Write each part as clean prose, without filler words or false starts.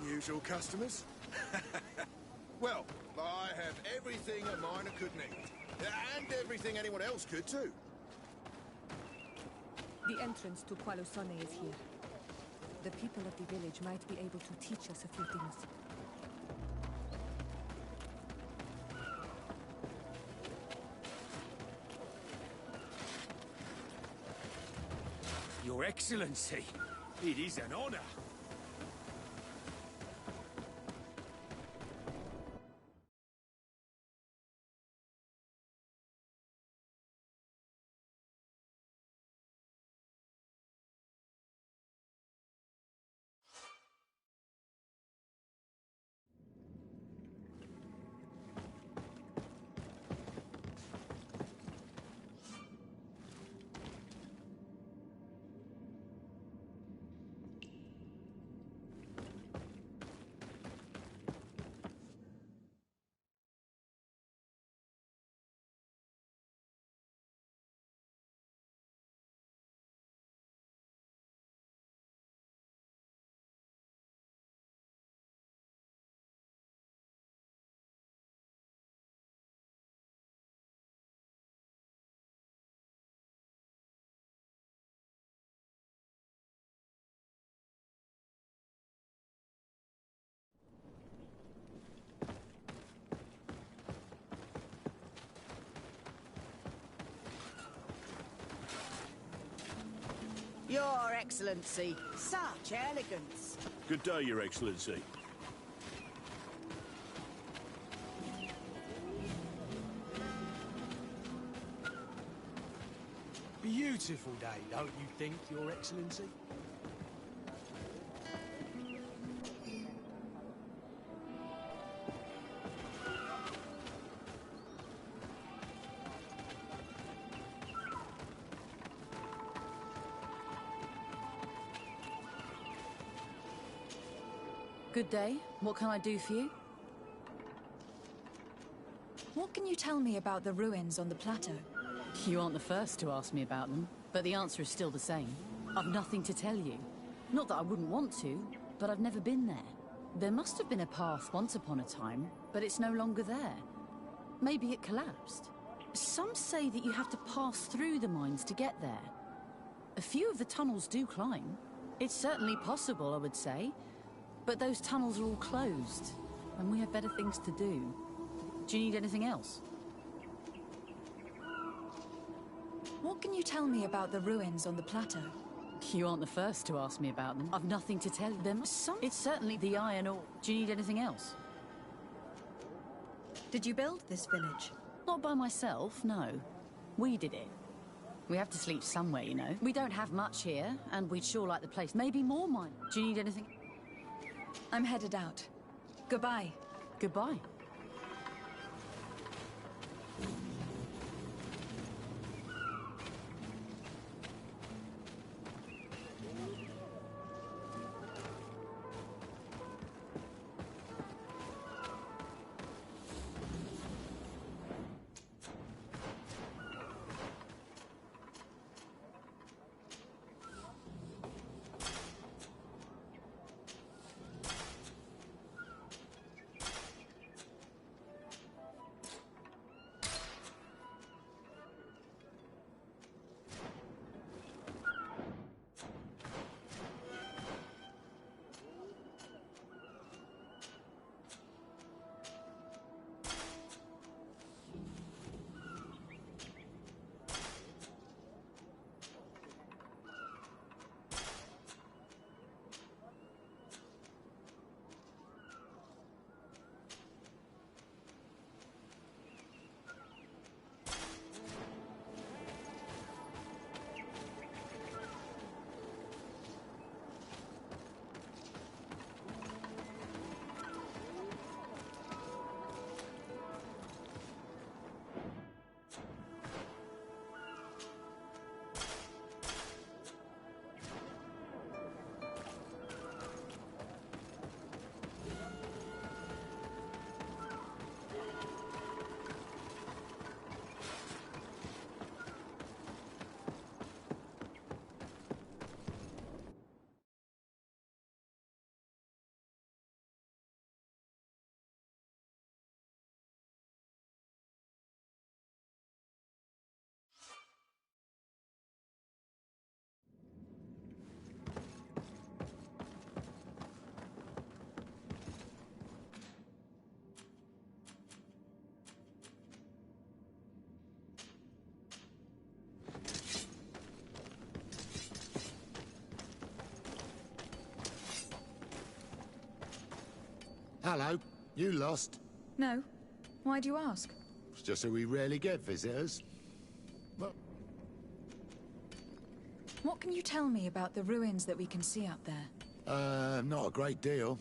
Usual customers? Well, I have everything a miner could need. And everything anyone else could, too. The entrance to Qualusone is here. The people of the village might be able to teach us a few things. Your Excellency, it is an honor. Your Excellency, such elegance. Good day, Your Excellency. Beautiful day, don't you think, Your Excellency? Good day. What can I do for you? What can you tell me about the ruins on the plateau? You aren't the first to ask me about them, but the answer is still the same. I've nothing to tell you. Not that I wouldn't want to, but I've never been there. There must have been a path once upon a time, but it's no longer there. Maybe it collapsed. Some say that you have to pass through the mines to get there. A few of the tunnels do climb. It's certainly possible, I would say. But those tunnels are all closed, and we have better things to do. Do you need anything else? What can you tell me about the ruins on the plateau? You aren't the first to ask me about them. I've nothing to tell them. It's certainly the iron ore. Do you need anything else? Did you build this village? Not by myself, no. We did it. We have to sleep somewhere, you know. We don't have much here, and we'd sure like the place. Maybe more mine. Do you need anything? I'm headed out. Goodbye. Goodbye. Hello. You lost? No. Why do you ask? It's just that we rarely get visitors. Well, What can you tell me about the ruins that we can see up there? not a great deal.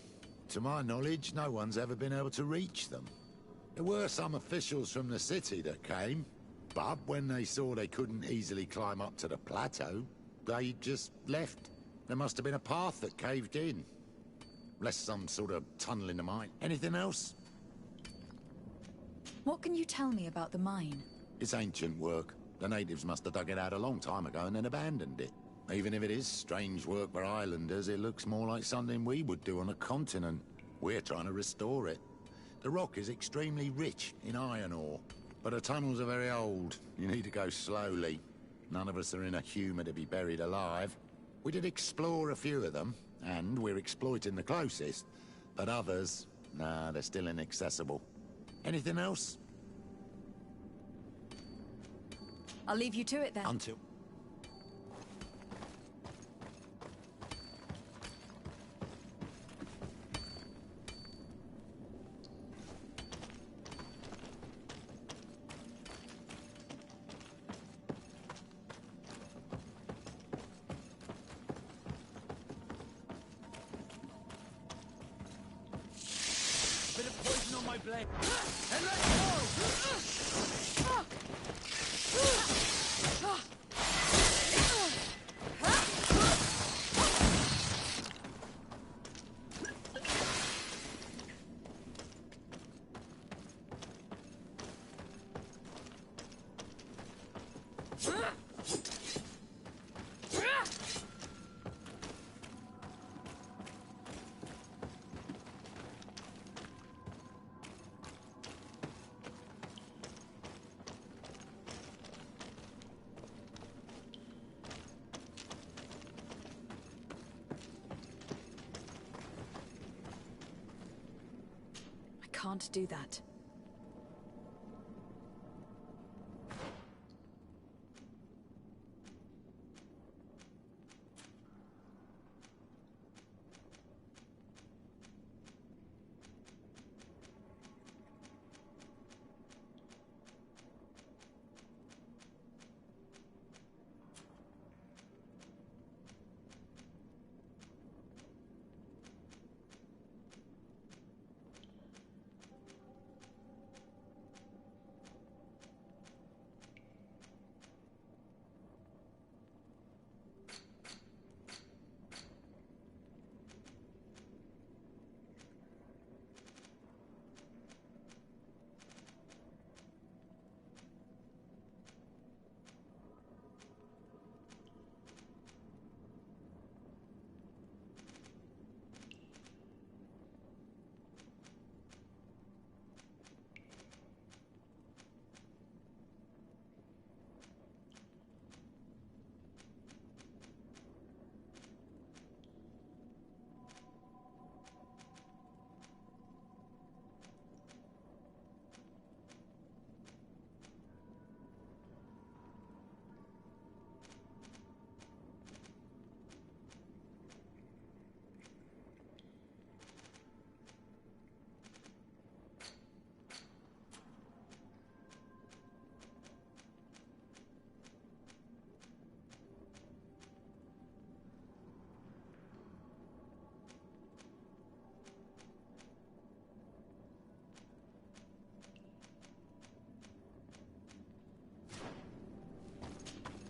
To my knowledge, no one's ever been able to reach them. There were some officials from the city that came, but when they saw they couldn't easily climb up to the plateau, they just left. There must have been a path that caved in. Unless some sort of tunnel in the mine. Anything else? What can you tell me about the mine? It's ancient work. The natives must have dug it out a long time ago and then abandoned it. Even if it is strange work for islanders, it looks more like something we would do on a continent. We're trying to restore it. The rock is extremely rich in iron ore, but the tunnels are very old. You need to go slowly. None of us are in a humour to be buried alive. We did explore a few of them, and we're exploiting the closest. But others, nah, they're still inaccessible. Anything else? I'll leave you to it then. Until... Bit of poison on my blade. And let's go! I can't do that.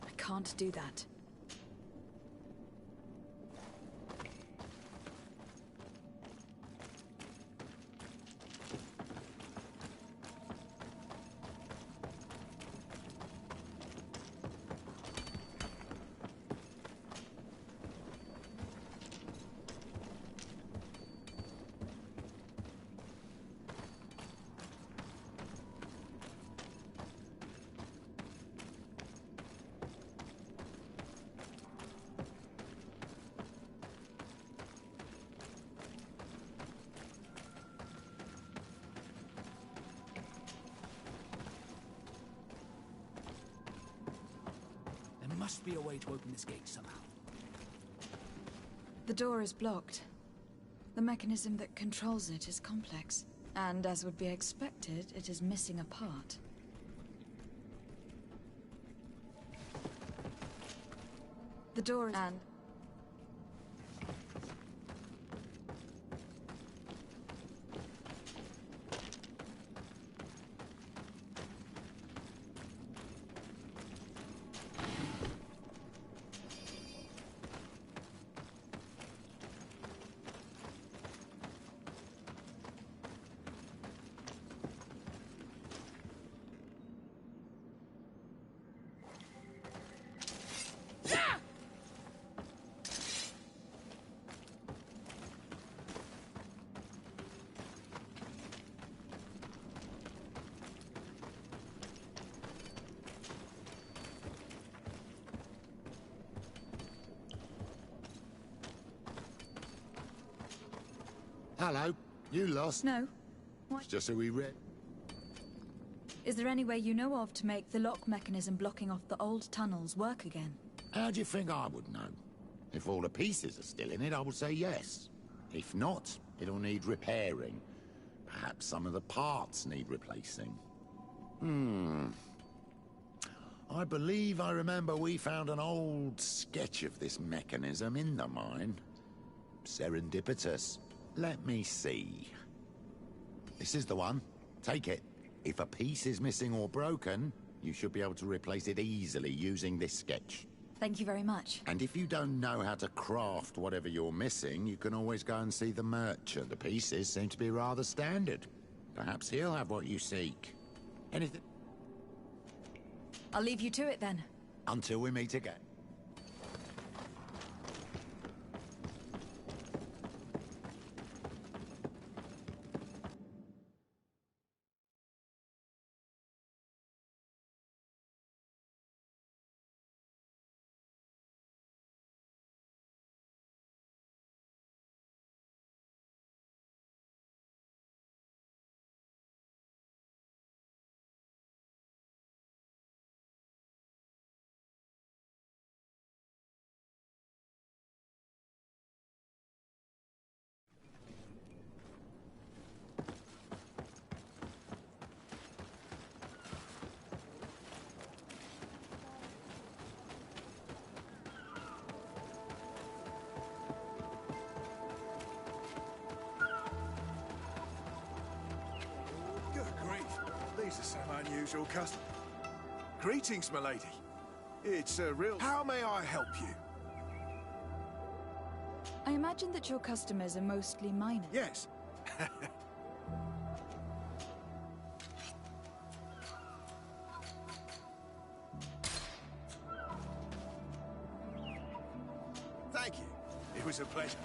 I can't do that. There must be a way to open this gate somehow. The door is blocked. The mechanism that controls it is complex, and as would be expected, it is missing a part. The door is... and... Hello, you lost? No. It's just who we read. Is there any way you know of to make the lock mechanism blocking off the old tunnels work again? How do you think I would know? If all the pieces are still in it, I would say yes. If not, it'll need repairing. Perhaps some of the parts need replacing. I believe I remember we found an old sketch of this mechanism in the mine. Serendipitous. Let me see. This is the one. Take it. If a piece is missing or broken, you should be able to replace it easily using this sketch. Thank you very much. And if you don't know how to craft whatever you're missing, you can always go and see the merchant. The pieces seem to be rather standard. Perhaps he'll have what you seek. Anything? I'll leave you to it then. Until we meet again. These are some unusual customers. Greetings, my lady. It's a real... How may I help you? I imagine that your customers are mostly miners. Yes. Thank you. It was a pleasure.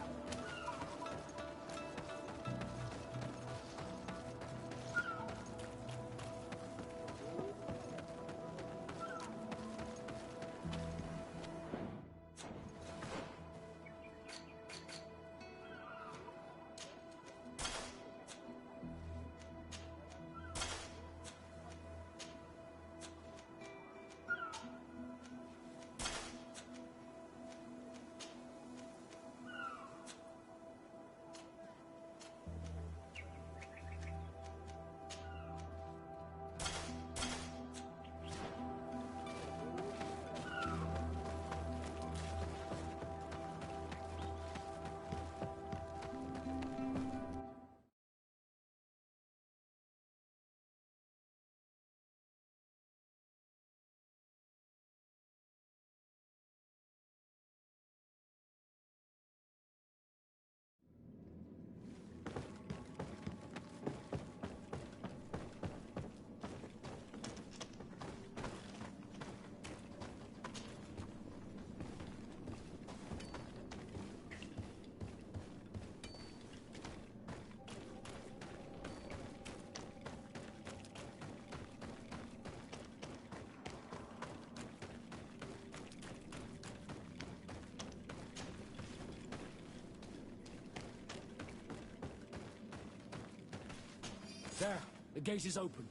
There, the gate is open.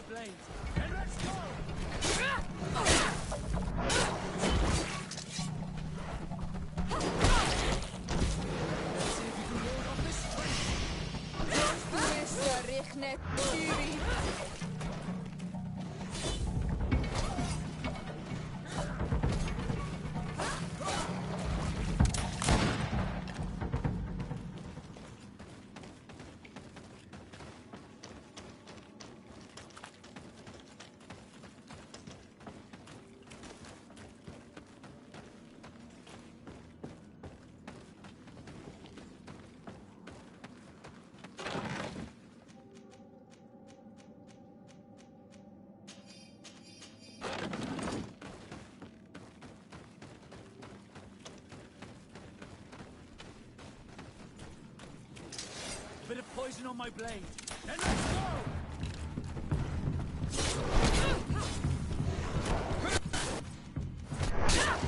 my blade. And let's go! Let's see if you can ward off this strength. Bit of poison on my blade. And let's go!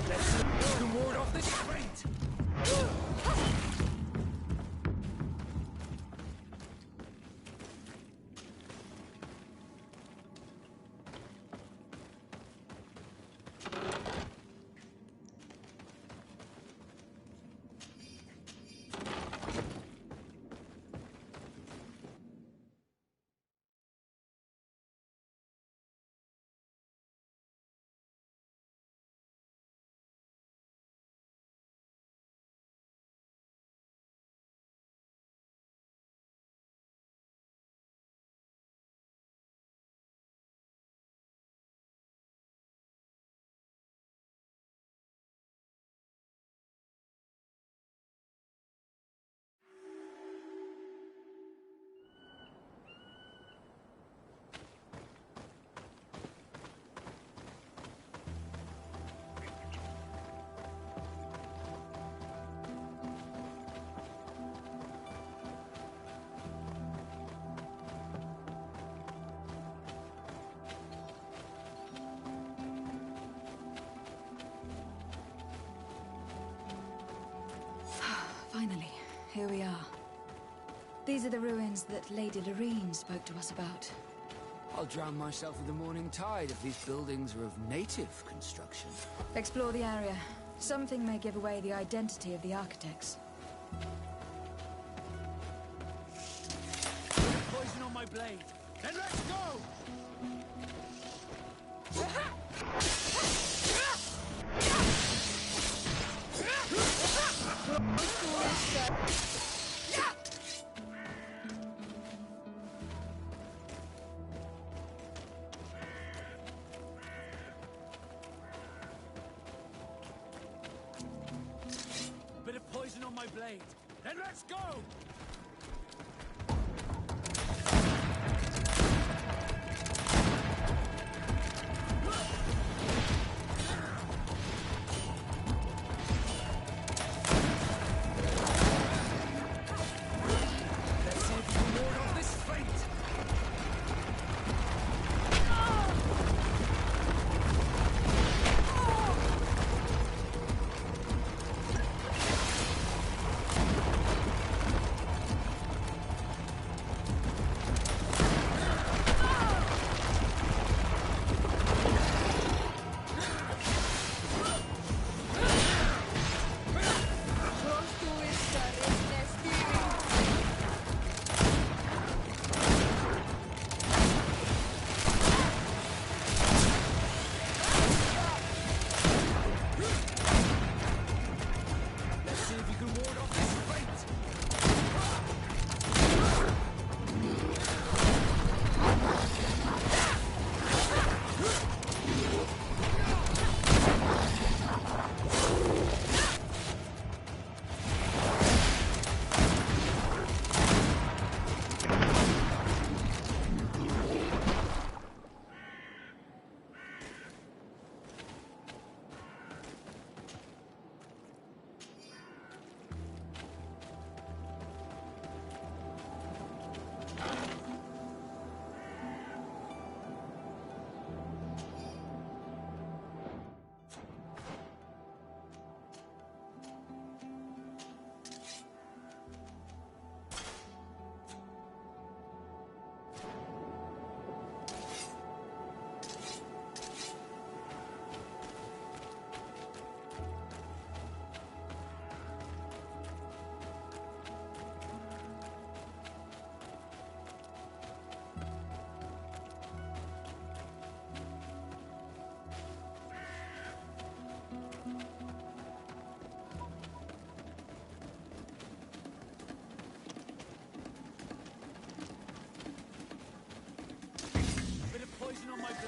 Let's see if you can ward off this strength. Finally, here we are. These are the ruins that Lady Lorene spoke to us about. I'll drown myself with the morning tide if these buildings are of native construction. Explore the area. Something may give away the identity of the architects. Poison on my blade. And let's go! Bit of poison on my blade. And let's go! Let's see if we can ward off this fate. on my blade.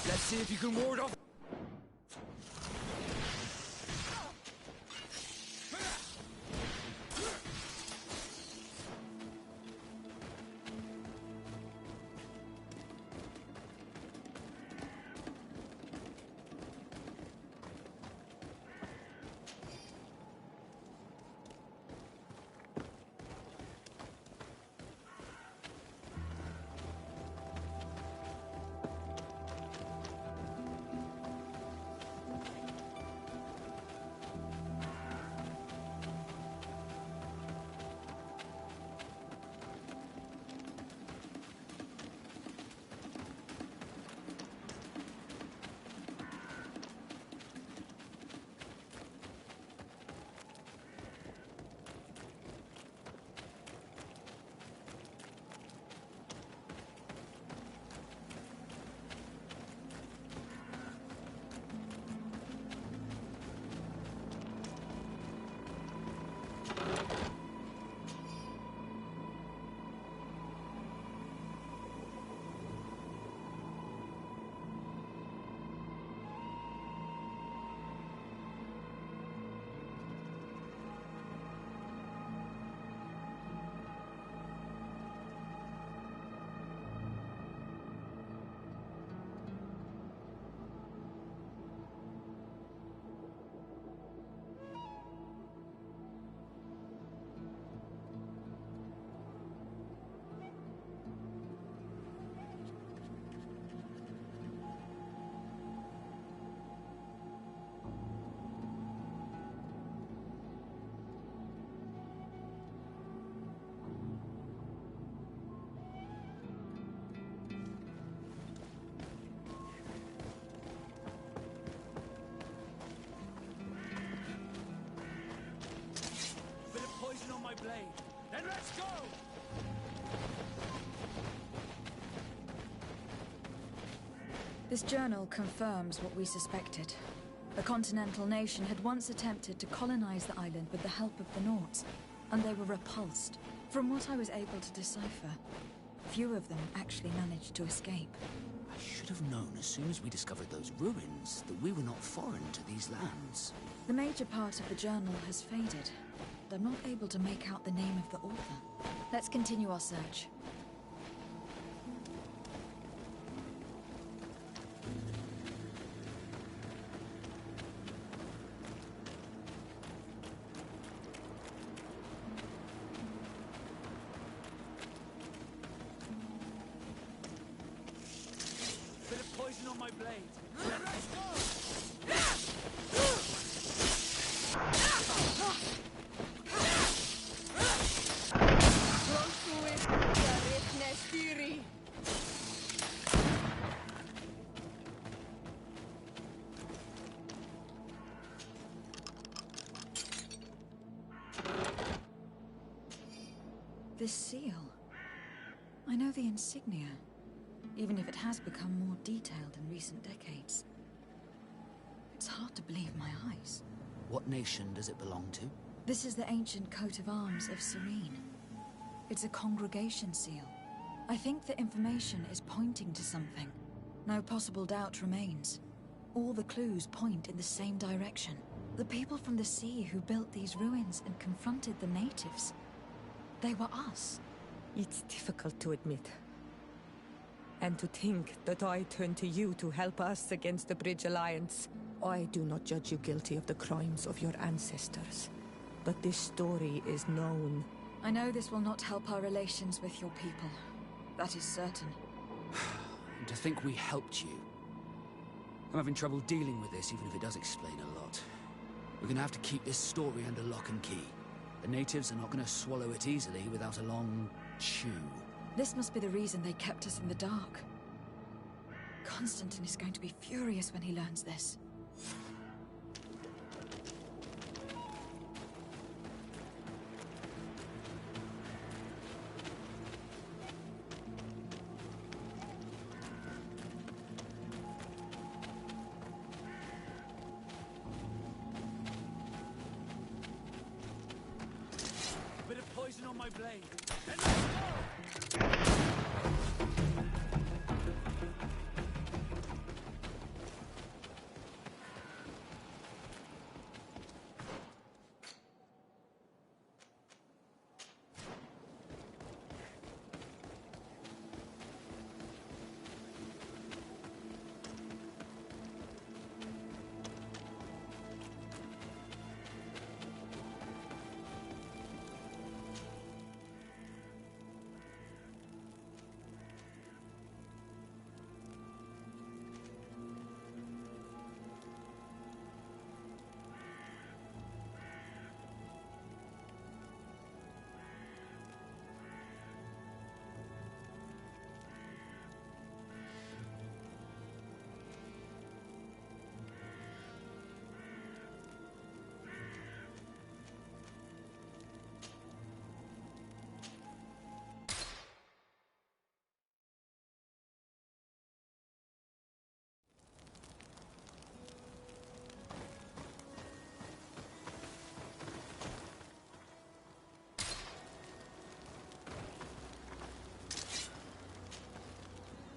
Let's see if you can ward off. Bit of poison on my blade. Then let's go! This journal confirms what we suspected. The continental nation had once attempted to colonize the island with the help of the Nords, and they were repulsed. From what I was able to decipher, few of them actually managed to escape. I should have known as soon as we discovered those ruins that we were not foreign to these lands. The major part of the journal has faded, and I'm not able to make out the name of the author. Let's continue our search. Bit of poison on my blade. Then let's go! This seal. I know the insignia, even if it has become more detailed in recent decades. It's hard to believe my eyes. What nation does it belong to? This is the ancient coat of arms of Serene. It's a congregation seal. I think the information is pointing to something. No possible doubt remains. All the clues point in the same direction. The people from the sea who built these ruins and confronted the natives. They were us. It's difficult to admit. And to think that I turned to you to help us against the Bridge Alliance. I do not judge you guilty of the crimes of your ancestors. But this story is known. I know this will not help our relations with your people. That is certain. And to think we helped you. I'm having trouble dealing with this, even if it does explain a lot. We're gonna have to keep this story under lock and key. The natives are not gonna swallow it easily without a long chew. This must be the reason they kept us in the dark. Constantine is going to be furious when he learns this. poison on my blade. And let's go!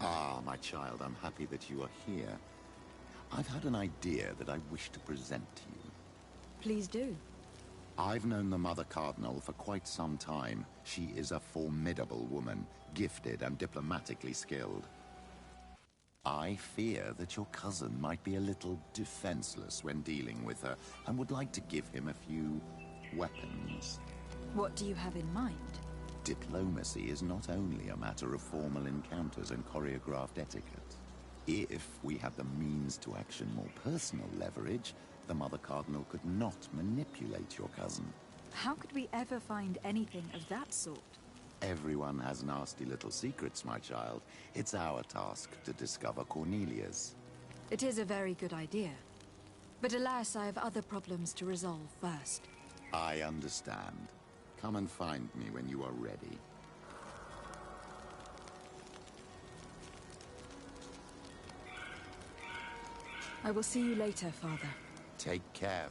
Ah, my child, I'm happy that you are here. I've had an idea that I wish to present to you. Please do. I've known the Mother Cardinal for quite some time. She is a formidable woman, gifted and diplomatically skilled. I fear that your cousin might be a little defenseless when dealing with her, and would like to give him a few weapons. What do you have in mind? Diplomacy is not only a matter of formal encounters and choreographed etiquette. If we had the means to action more personal leverage, the Mother Cardinal could not manipulate your cousin. How could we ever find anything of that sort? Everyone has nasty little secrets, my child. It's our task to discover Cornelia's. It is a very good idea. But alas, I have other problems to resolve first. I understand. Come and find me when you are ready. I will see you later, Father. Take care.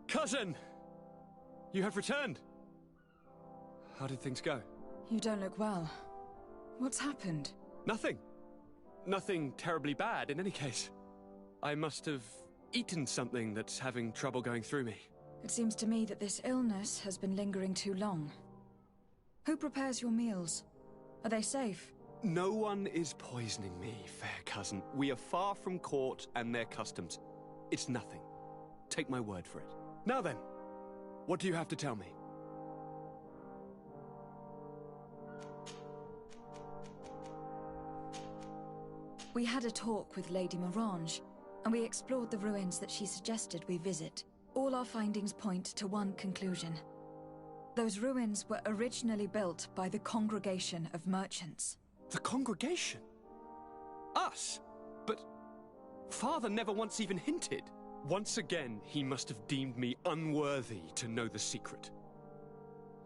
Cousin! You have returned! How did things go? You don't look well. What's happened? Nothing. Nothing terribly bad, in any case. I must have eaten something that's having trouble going through me. It seems to me that this illness has been lingering too long. Who prepares your meals? Are they safe? No one is poisoning me, fair cousin. We are far from court and their customs. It's nothing. Take my word for it. Now then, what do you have to tell me? We had a talk with Lady Morange, and we explored the ruins that she suggested we visit. All our findings point to one conclusion. Those ruins were originally built by the Congregation of Merchants. The Congregation? Us? But Father never once even hinted. Once again, he must have deemed me unworthy to know the secret.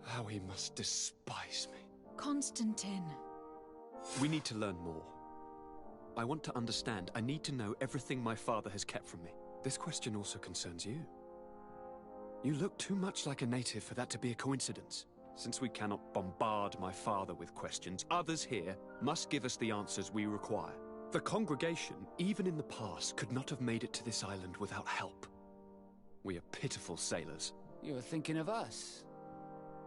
How he must despise me. Constantine. We need to learn more. I want to understand. I need to know everything my father has kept from me. This question also concerns you. You look too much like a native for that to be a coincidence. Since we cannot bombard my father with questions, others here must give us the answers we require. The congregation, even in the past, could not have made it to this island without help. We are pitiful sailors. You were thinking of us.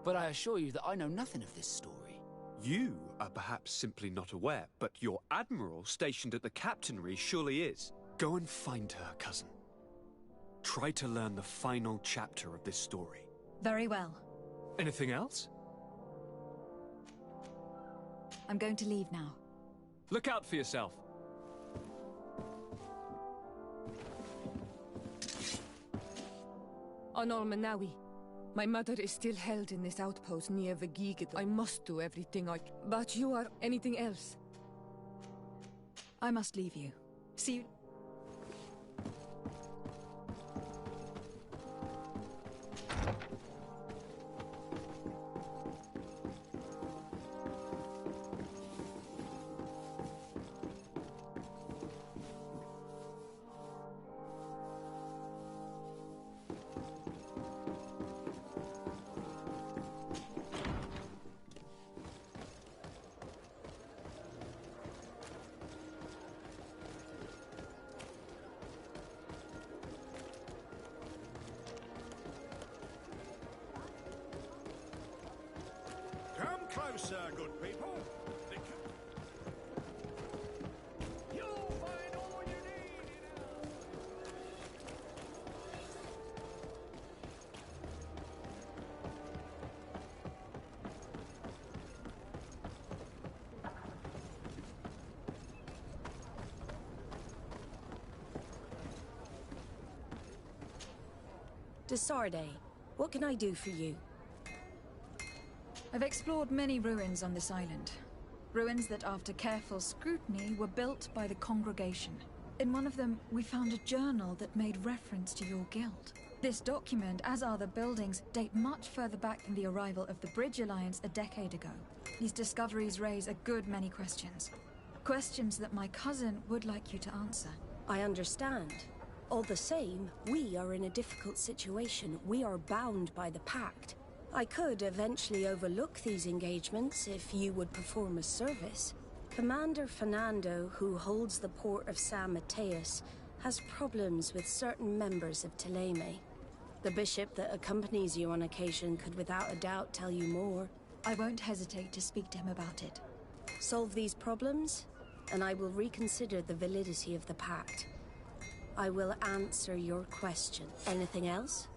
But I assure you that I know nothing of this story. You are perhaps simply not aware, but your admiral stationed at the captainry surely is. Go and find her, cousin. Try to learn the final chapter of this story. Very well. Anything else? I'm going to leave now. Look out for yourself. Honor Manawi. My mother is still held in this outpost near Vagigid. I must do everything I can. But you are anything else? I must leave you. See you. Come closer, good people. You'll find all you need Desarde, what can I do for you? I've explored many ruins on this island. Ruins that, after careful scrutiny, were built by the congregation. In one of them, we found a journal that made reference to your guild. This document, as are the buildings, date much further back than the arrival of the Bridge Alliance a decade ago. These discoveries raise a good many questions. Questions that my cousin would like you to answer. I understand. All the same, we are in a difficult situation. We are bound by the Pact. I could eventually overlook these engagements if you would perform a service. Commander Fernando, who holds the port of San Mateus, has problems with certain members of Teleme. The bishop that accompanies you on occasion could without a doubt tell you more. I won't hesitate to speak to him about it. Solve these problems, and I will reconsider the validity of the Pact. I will answer your question. Anything else?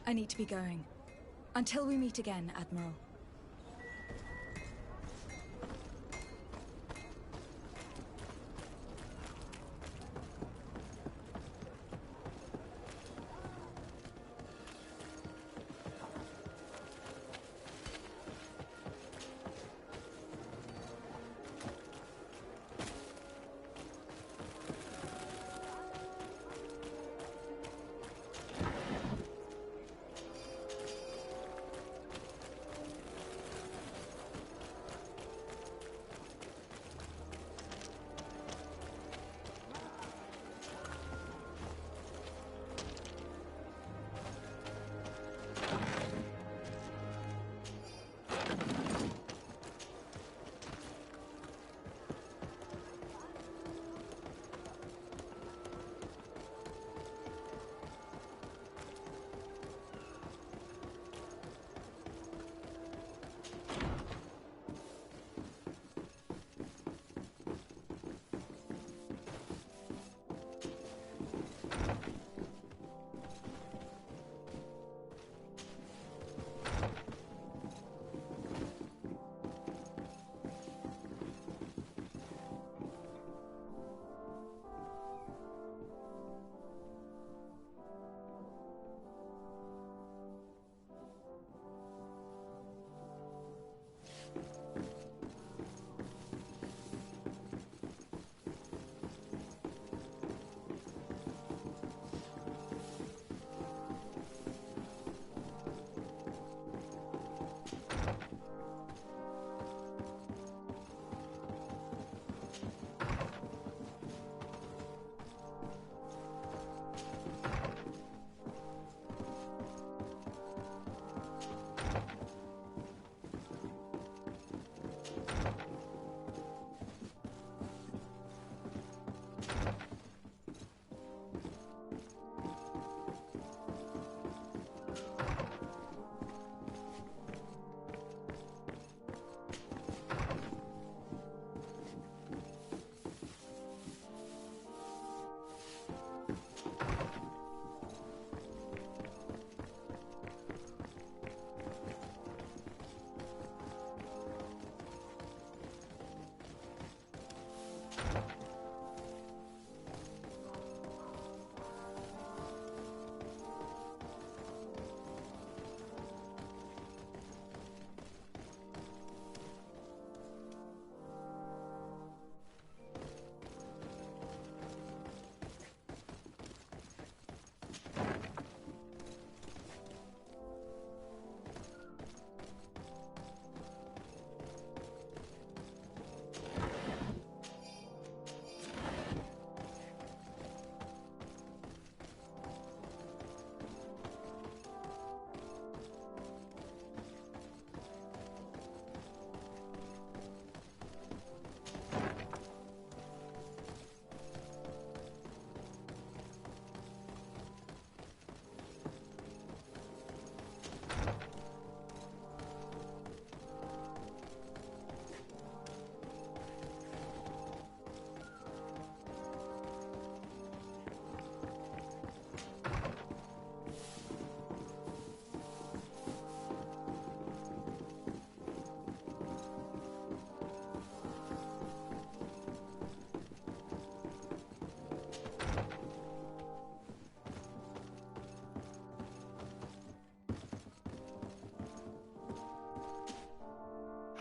I need to be going. Until we meet again, Admiral.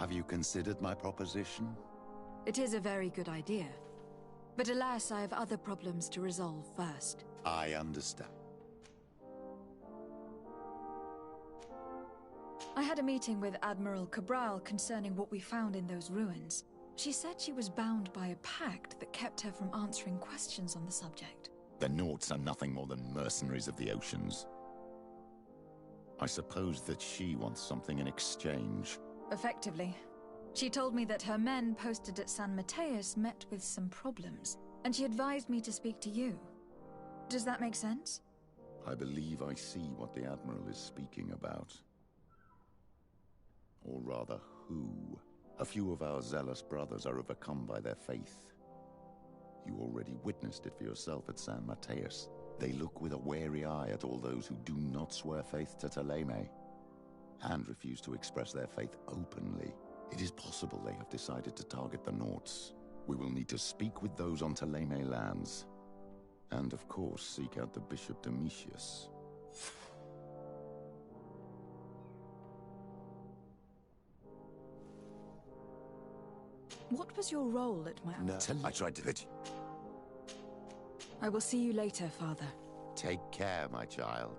Have you considered my proposition? It is a very good idea. But alas, I have other problems to resolve first. I understand. I had a meeting with Admiral Cabral concerning what we found in those ruins. She said she was bound by a pact that kept her from answering questions on the subject. The Nauts are nothing more than mercenaries of the oceans. I suppose that she wants something in exchange. Effectively. She told me that her men posted at San Mateus met with some problems, and she advised me to speak to you. Does that make sense? I believe I see what the Admiral is speaking about. Or rather, who. A few of our zealous brothers are overcome by their faith. You already witnessed it for yourself at San Mateus. They look with a wary eye at all those who do not swear faith to Thélème, and refuse to express their faith openly. It is possible they have decided to target the Nauts. We will need to speak with those on Thélème lands. And of course, seek out the Bishop Domitius. What was your role at my... No, I tried to... I will see you later, Father. Take care, my child.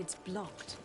It's blocked.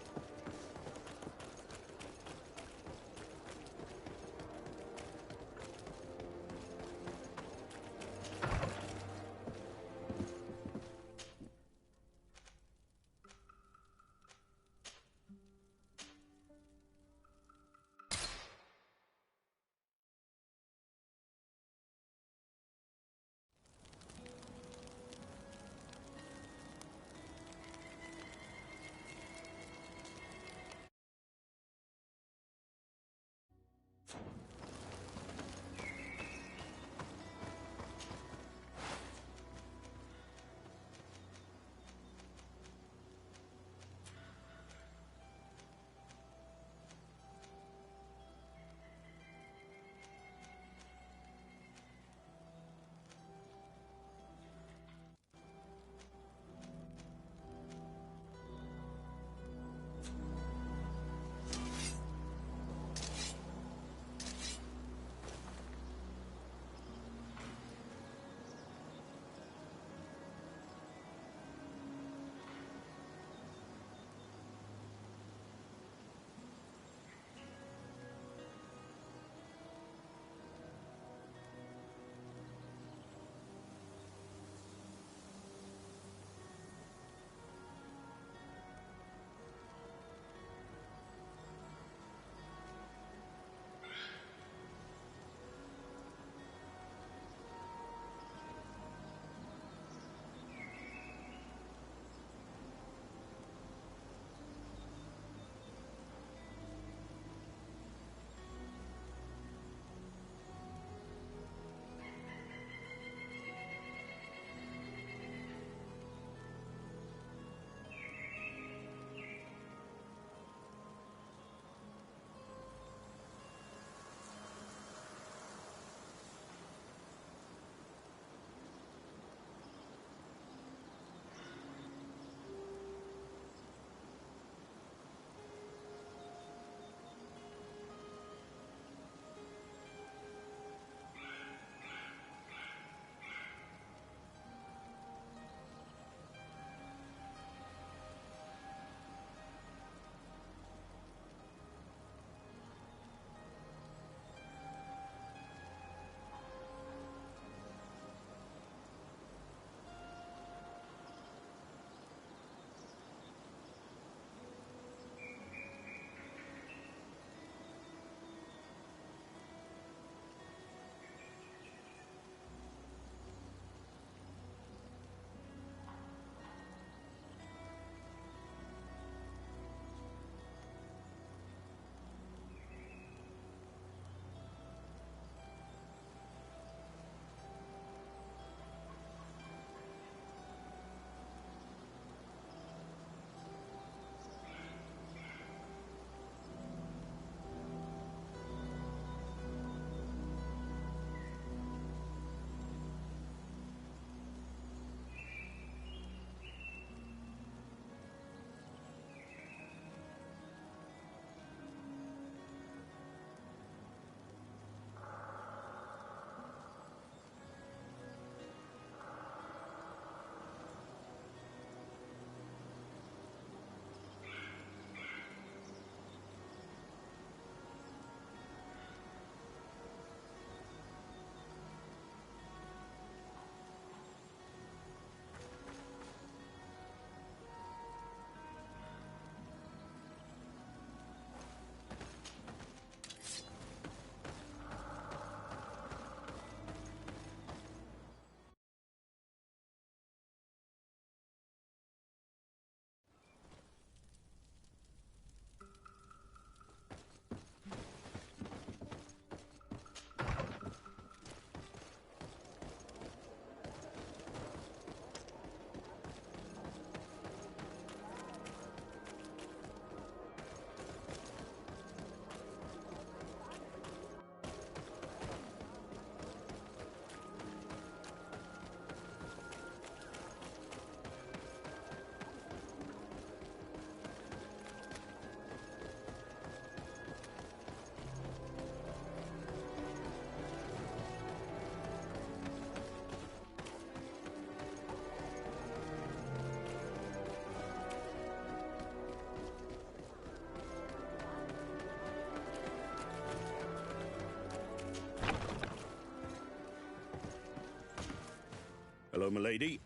milady.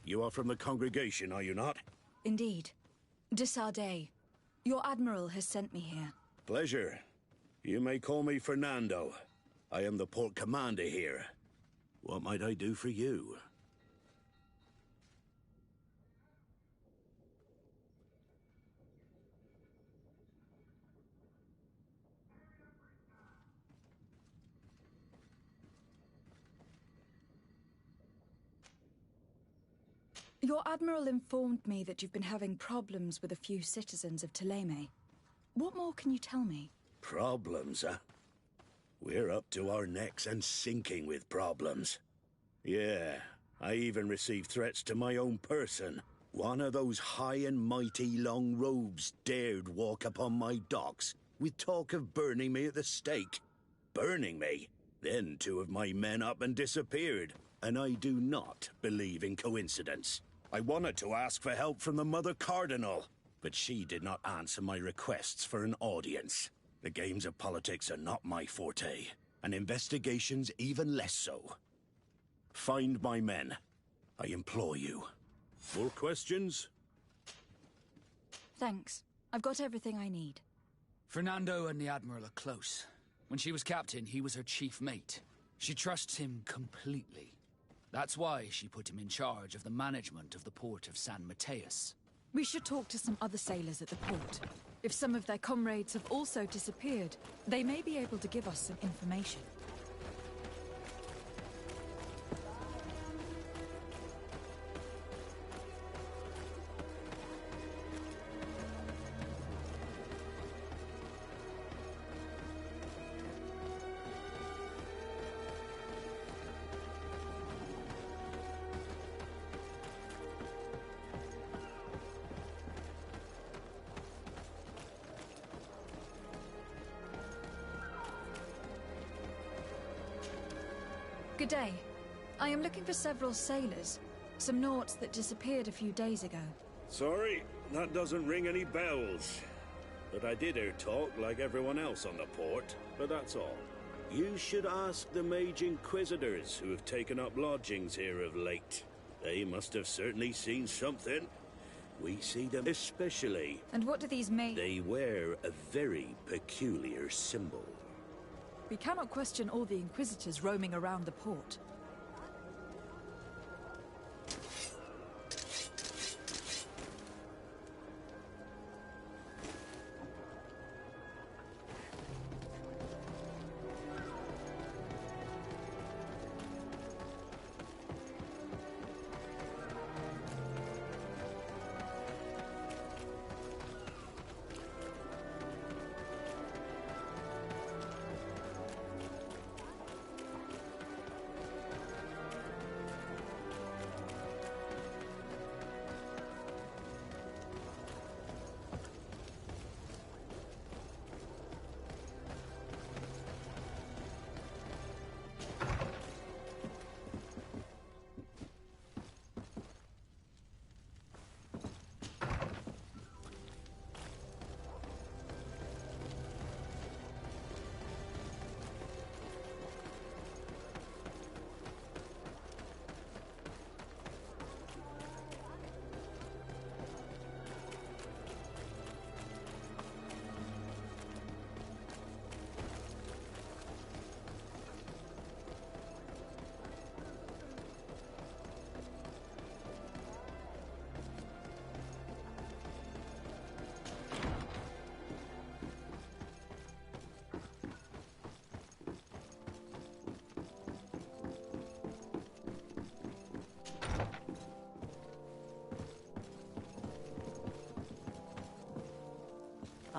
You are from the congregation, are you not? Indeed. De Sardet. Your admiral has sent me here. Pleasure. You may call me Fernando. I am the port commander here. What might I do for you? Your admiral informed me that you've been having problems with a few citizens of Thélème. What more can you tell me? Problems, huh? We're up to our necks and sinking with problems. Yeah, I even received threats to my own person. One of those high and mighty long robes dared walk upon my docks with talk of burning me at the stake. Burning me? Then two of my men up and disappeared, and I do not believe in coincidence. I wanted to ask for help from the Mother Cardinal, but she did not answer my requests for an audience. The games of politics are not my forte, and investigations even less so. Find my men. I implore you. More questions? Thanks. I've got everything I need. Fernando and the Admiral are close. When she was captain, he was her chief mate. She trusts him completely. That's why she put him in charge of the management of the port of San Mateus. We should talk to some other sailors at the port. If some of their comrades have also disappeared, they may be able to give us some information. Good day. I am looking for several sailors. Some naughts that disappeared a few days ago. Sorry, that doesn't ring any bells. But I did hear talk like everyone else on the port, but that's all. You should ask the Mage Inquisitors who have taken up lodgings here of late. They must have certainly seen something. We see them especially. And what do these They wear a very peculiar symbol. We cannot question all the Inquisitors roaming around the port.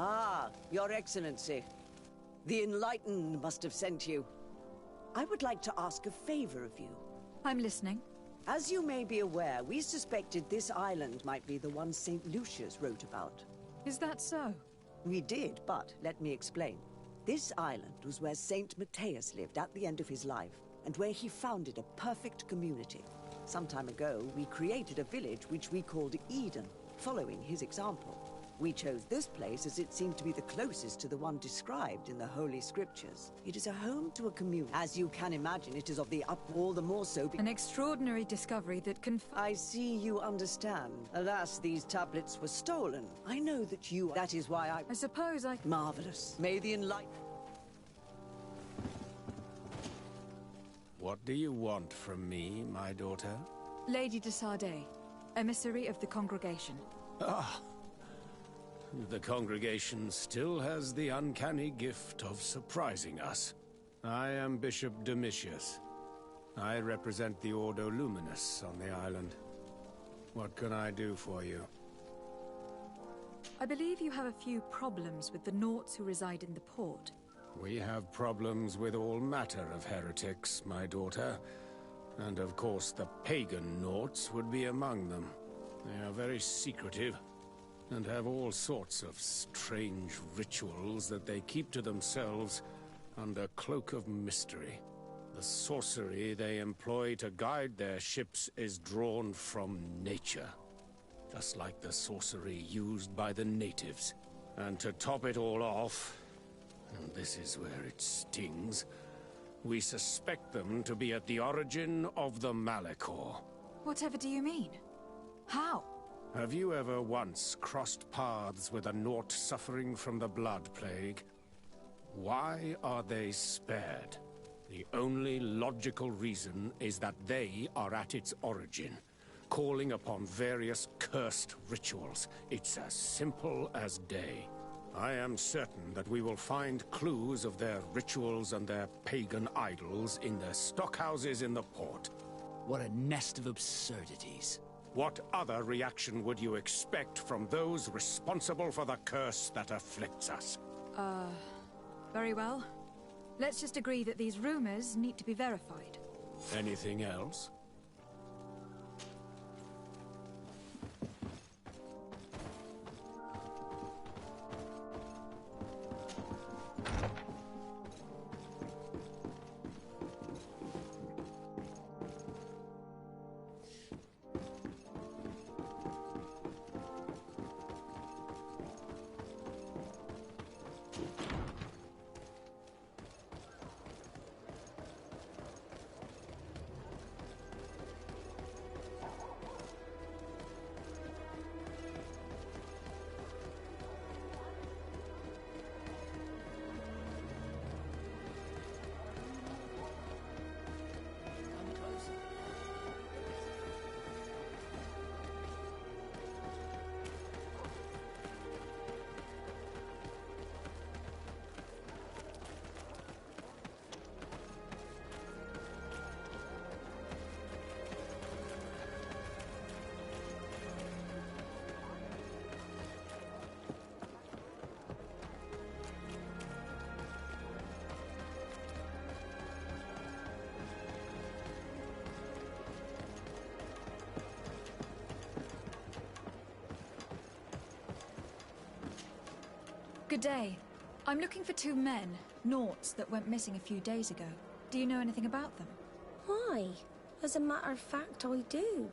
Ah, Your Excellency. The Enlightened must have sent you. I would like to ask a favor of you. I'm listening. As you may be aware, we suspected this island might be the one St. Lucius wrote about. Is that so? We did, but let me explain. This island was where St. Mateus lived at the end of his life, and where he founded a perfect community. Some time ago, we created a village which we called Eden, following his example. We chose this place as it seemed to be the closest to the one described in the Holy Scriptures. It is a home to a community. As you can imagine, it is of the all the more so. An extraordinary discovery that I see you understand. Alas, these tablets were stolen. I know that you... That is why I suppose I... Marvelous. May the enlightened... What do you want from me, my daughter? Lady de Sardet, emissary of the congregation. Ah. The congregation still has the uncanny gift of surprising us. I am Bishop Domitius. I represent the Ordo Luminous on the island. What can I do for you? I believe you have a few problems with the Nauts who reside in the port. We have problems with all matter of heretics, my daughter. And of course the pagan Nauts would be among them. They are very secretive, and have all sorts of strange rituals that they keep to themselves under cloak of mystery. The sorcery they employ to guide their ships is drawn from nature, just like the sorcery used by the natives. And to top it all off, and this is where it stings, we suspect them to be at the origin of the Malachor. Whatever do you mean? How? Have you ever once crossed paths with a Naut suffering from the Blood Plague? Why are they spared? The only logical reason is that they are at its origin, calling upon various cursed rituals. It's as simple as day. I am certain that we will find clues of their rituals and their pagan idols in their stockhouses in the port. What a nest of absurdities. What other reaction would you expect from those responsible for the curse that afflicts us? Very well. Let's just agree that these rumors need to be verified. Anything else? Good day. I'm looking for two men, Nauts, that went missing a few days ago. Do you know anything about them? Why? As a matter of fact, I do.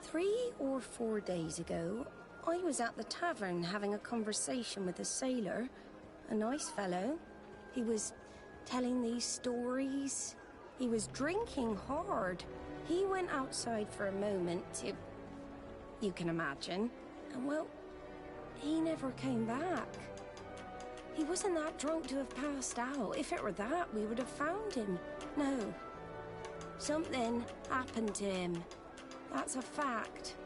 3 or 4 days ago, I was at the tavern having a conversation with a sailor. A nice fellow. He was telling these stories. He was drinking hard. He went outside for a moment to... You can imagine. And well, he never came back. He wasn't that drunk to have passed out. If it were that, we would have found him. No. Something happened to him. That's a fact.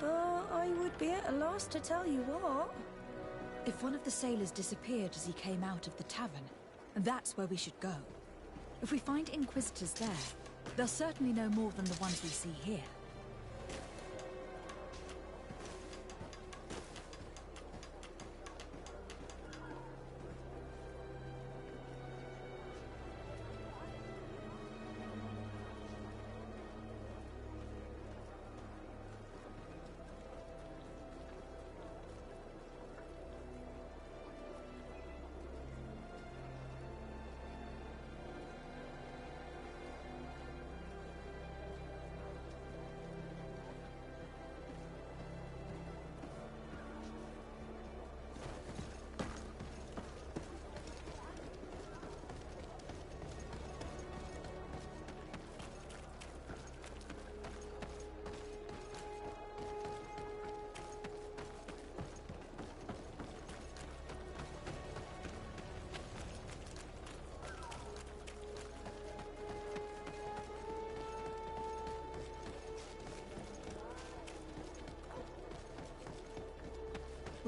But I would be at a loss to tell you what. If one of the sailors disappeared as he came out of the tavern, that's where we should go. If we find Inquisitors there, they'll certainly know more than the ones we see here.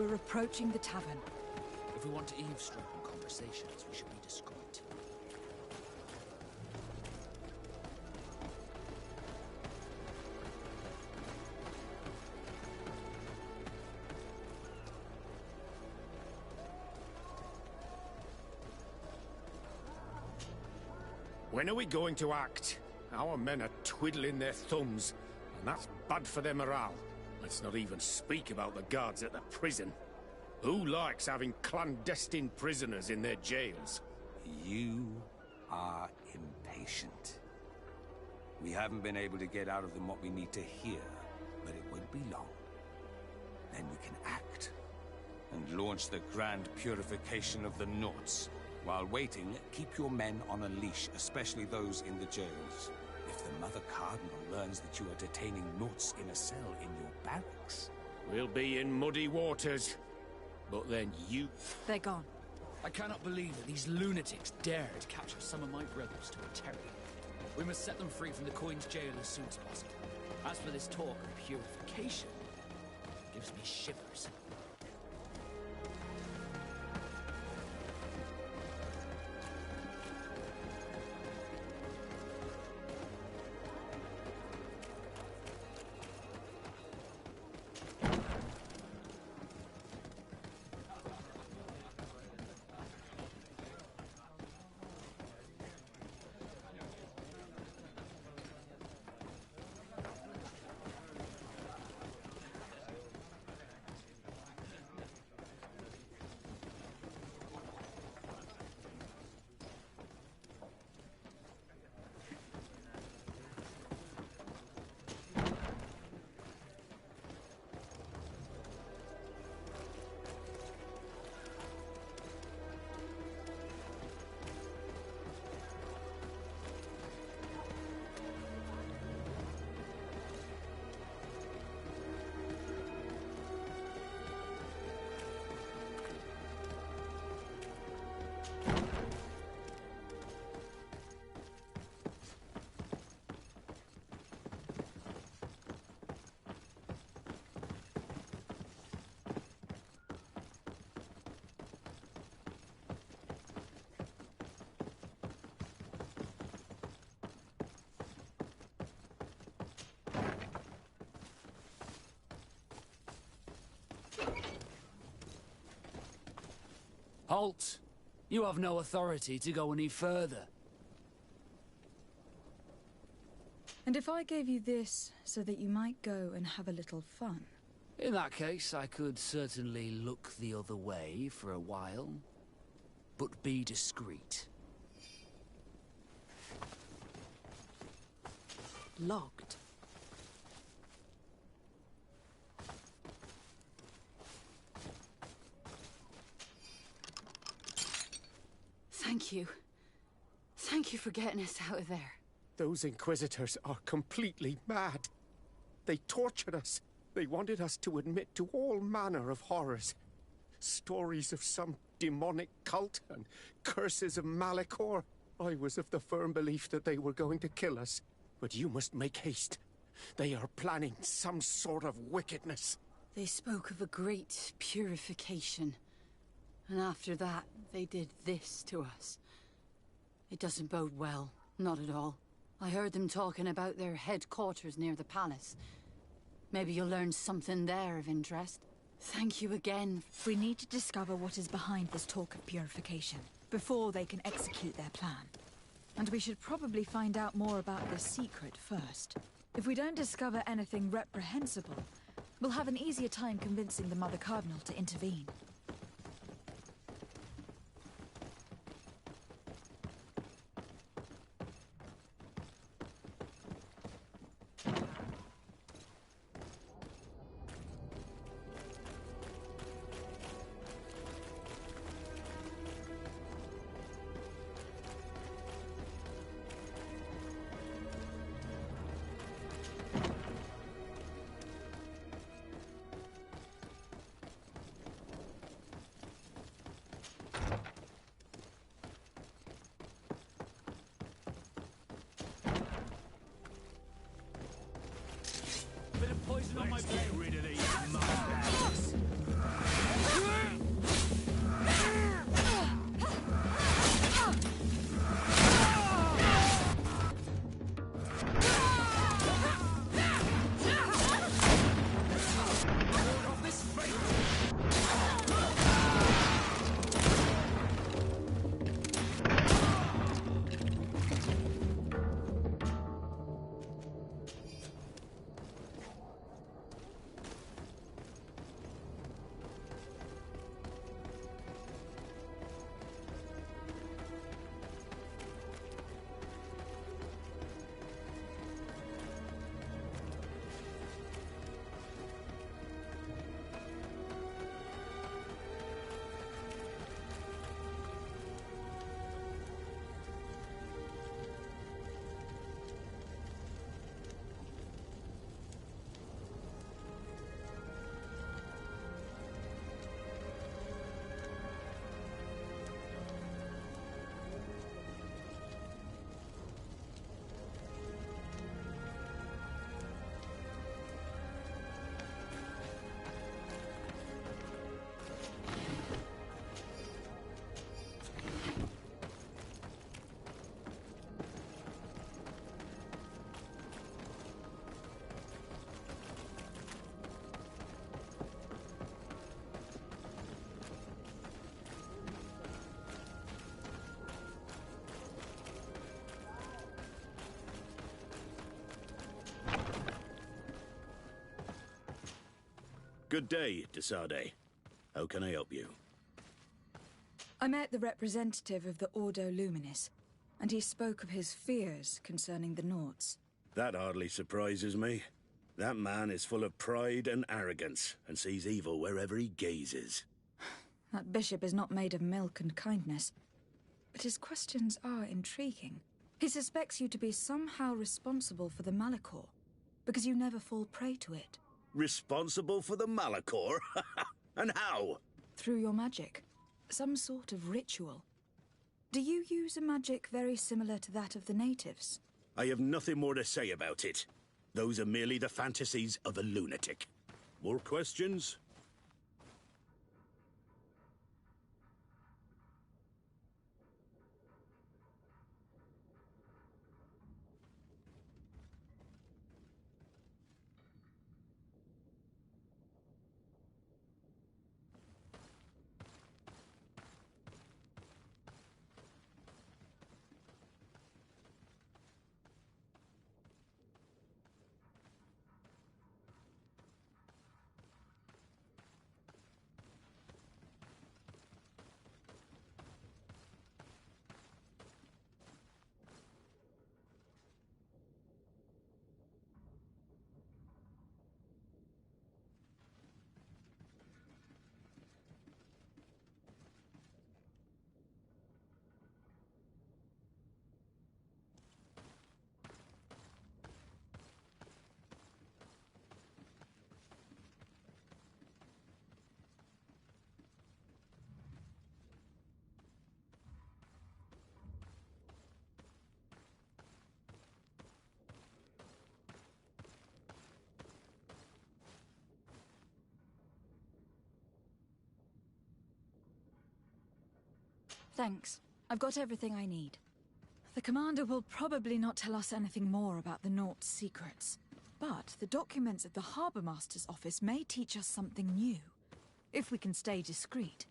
We're approaching the tavern. If we want to eavesdrop on conversations, we should be discreet. When are we going to act? Our men are twiddling their thumbs, and that's bad for their morale. Let's not even speak about the guards at the prison. Who likes having clandestine prisoners in their jails? You are impatient. We haven't been able to get out of them what we need to hear, but it won't be long. Then we can act, and launch the grand purification of the Nauts. While waiting, keep your men on a leash, especially those in the jails. If the Mother Cardinal learns that you are detaining Nauts in a cell in your barracks... We'll be in muddy waters. But then you... They're gone. I cannot believe that these lunatics dared capture some of my brothers to a terror. We must set them free from the Coin's jail as soon as possible. As for this talk of purification, it gives me shivers. Halt! You have no authority to go any further. And if I gave you this so that you might go and have a little fun? In that case, I could certainly look the other way for a while. But be discreet. Locked. Thank you. Thank you for getting us out of there. Those Inquisitors are completely mad. They tortured us. They wanted us to admit to all manner of horrors. Stories of some demonic cult and curses of Malachor. I was of the firm belief that they were going to kill us. But you must make haste. They are planning some sort of wickedness. They spoke of a great purification. And after that, they did this to us. It doesn't bode well. Not at all. I heard them talking about their headquarters near the palace. Maybe you'll learn something there of interest. Thank you again. We need to discover what is behind this talk of purification, before they can execute their plan. And we should probably find out more about this secret first. If we don't discover anything reprehensible, we'll have an easier time convincing the Mother Cardinal to intervene. Good day, Desade. How can I help you? I met the representative of the Ordo Luminis, and he spoke of his fears concerning the Nauts. That hardly surprises me. That man is full of pride and arrogance, and sees evil wherever he gazes. That bishop is not made of milk and kindness, but his questions are intriguing. He suspects you to be somehow responsible for the Malachor, because you never fall prey to it. Responsible for the Malachor? And how? Through your magic. Some sort of ritual. Do you use a magic very similar to that of the natives? I have nothing more to say about it. Those are merely the fantasies of a lunatic. More questions? Thanks. I've got everything I need. The commander will probably not tell us anything more about the Naught's secrets. But the documents at the Harbour Master's office may teach us something new, if we can stay discreet.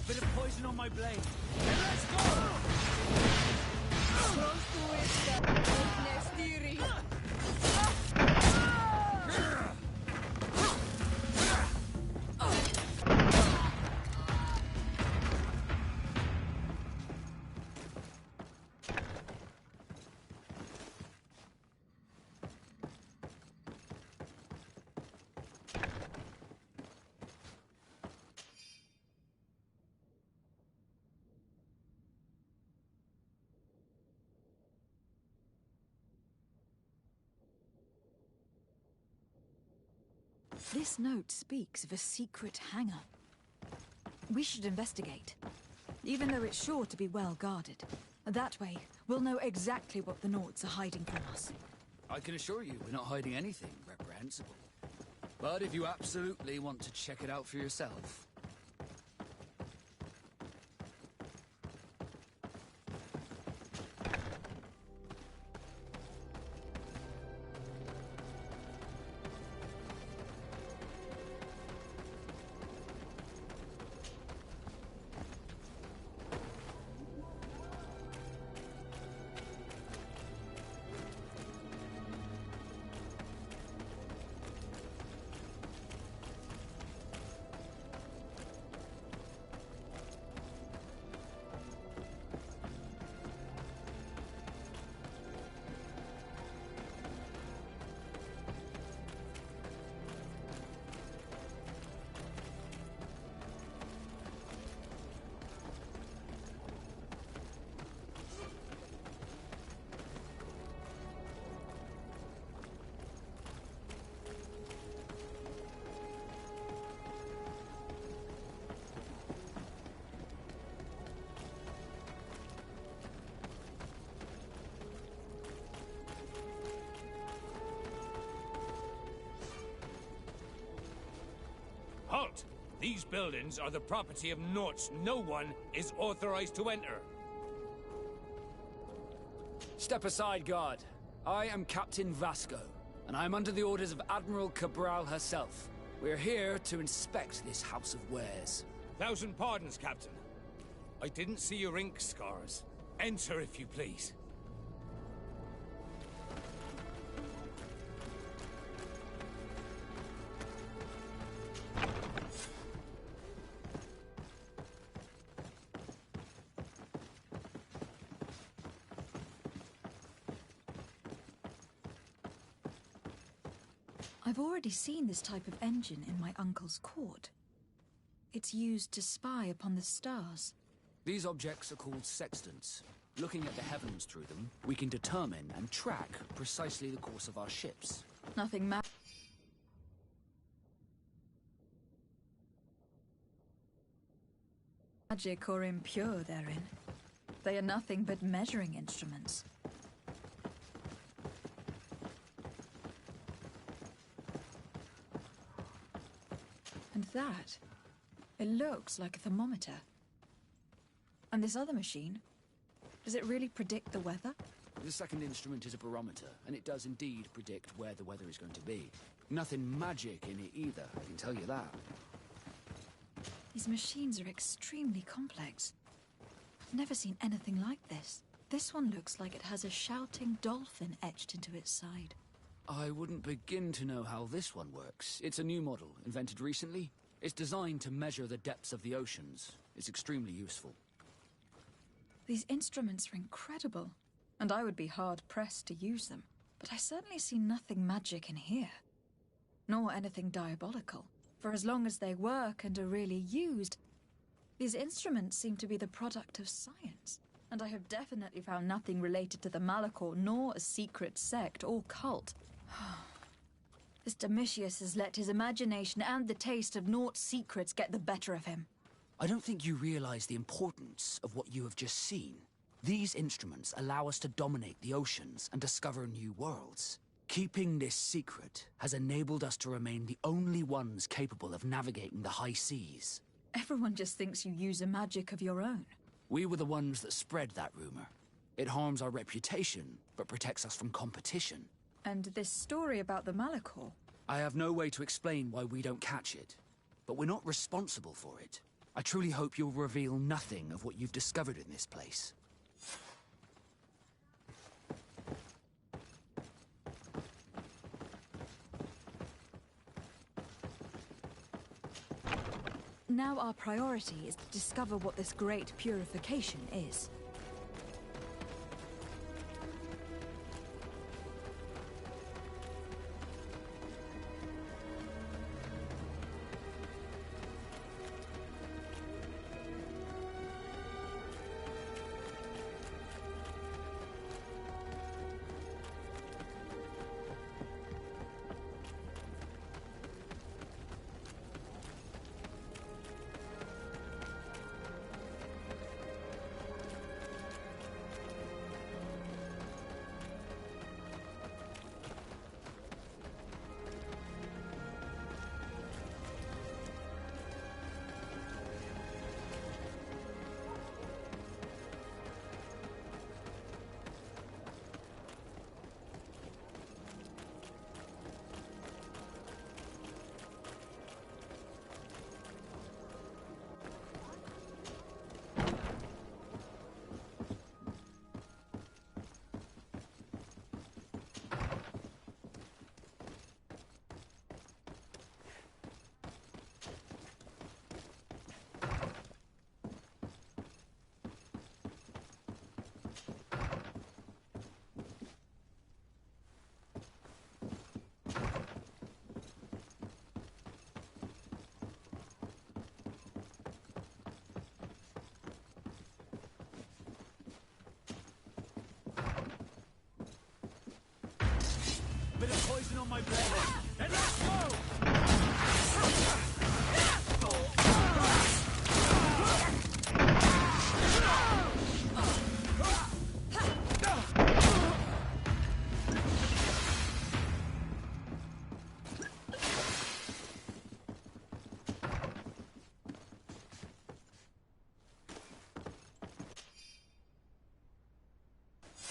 Bit of poison on my blade. Let's go! This note speaks of a secret hangar. We should investigate, even though it's sure to be well guarded. That way, we'll know exactly what the Nauts are hiding from us. I can assure you we're not hiding anything reprehensible. But if you absolutely want to check it out for yourself... Halt! These buildings are the property of Nauts. No one is authorized to enter. Step aside, guard. I am Captain Vasco, and I am under the orders of Admiral Cabral herself. We're here to inspect this House of Wares. Thousand pardons, Captain. I didn't see your ink scars. Enter, if you please. I've already seen this type of engine in my uncle's court. It's used to spy upon the stars. These objects are called sextants. Looking at the heavens through them, we can determine and track precisely the course of our ships. Nothing magic or impure therein. They are nothing but measuring instruments. And that, it looks like a thermometer. And this other machine, does it really predict the weather? The second instrument is a barometer, and it does indeed predict where the weather is going to be. Nothing magic in it either, I can tell you that. These machines are extremely complex. I've never seen anything like this. This one looks like it has a shouting dolphin etched into its side. I wouldn't begin to know how this one works. It's a new model, invented recently. It's designed to measure the depths of the oceans. It's extremely useful. These instruments are incredible, and I would be hard-pressed to use them. But I certainly see nothing magic in here. Nor anything diabolical. For as long as they work and are really used, these instruments seem to be the product of science. And I have definitely found nothing related to the Malachor, nor a secret sect or cult. This Domitius has let his imagination and the taste of Naught's secrets get the better of him. I don't think you realize the importance of what you have just seen. These instruments allow us to dominate the oceans and discover new worlds. Keeping this secret has enabled us to remain the only ones capable of navigating the high seas. Everyone just thinks you use a magic of your own. We were the ones that spread that rumor. It harms our reputation, but protects us from competition. And this story about the Malachor? I have no way to explain why we don't catch it, but we're not responsible for it. I truly hope you'll reveal nothing of what you've discovered in this place. Now our priority is to discover what this great purification is. on my blade! And let's go!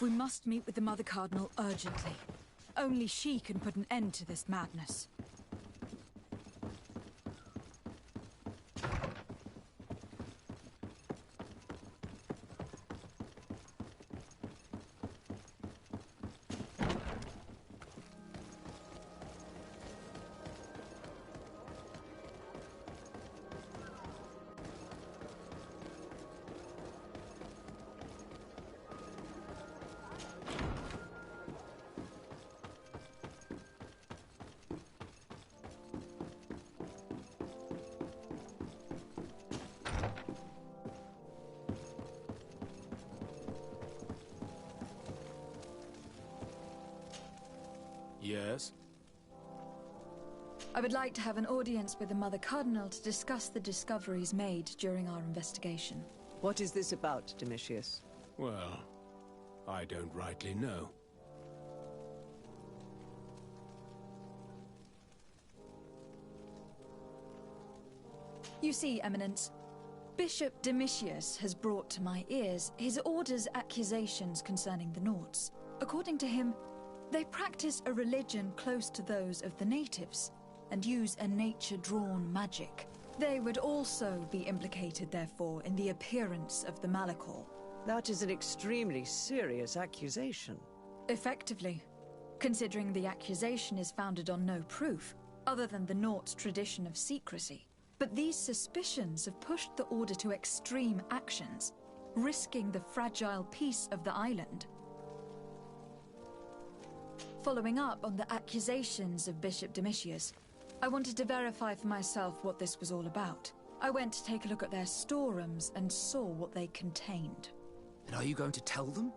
We must meet with the Mother Cardinal urgently. Only she can put an end to this madness. Yes? I would like to have an audience with the Mother Cardinal to discuss the discoveries made during our investigation. What is this about, Domitius? Well, I don't rightly know. You see, Eminence, Bishop Domitius has brought to my ears his order's accusations concerning the Nauts. According to him, they practice a religion close to those of the natives, and use a nature-drawn magic. They would also be implicated, therefore, in the appearance of the Malachor. That is an extremely serious accusation. Effectively, considering the accusation is founded on no proof, other than the Nauts' tradition of secrecy. But these suspicions have pushed the Order to extreme actions, risking the fragile peace of the island. Following up on the accusations of Bishop Domitius, I wanted to verify for myself what this was all about. I went to take a look at their storerooms and saw what they contained. And are you going to tell them?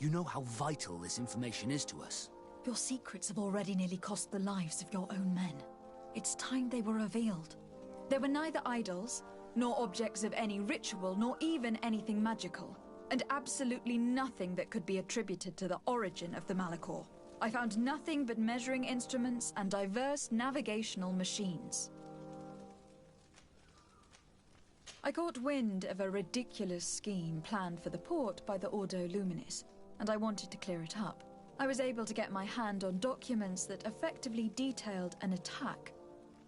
You know how vital this information is to us. Your secrets have already nearly cost the lives of your own men. It's time they were revealed. There were neither idols, nor objects of any ritual, nor even anything magical, and absolutely nothing that could be attributed to the origin of the Malachor. I found nothing but measuring instruments and diverse navigational machines. I caught wind of a ridiculous scheme planned for the port by the Ordo Luminis, and I wanted to clear it up. I was able to get my hand on documents that effectively detailed an attack,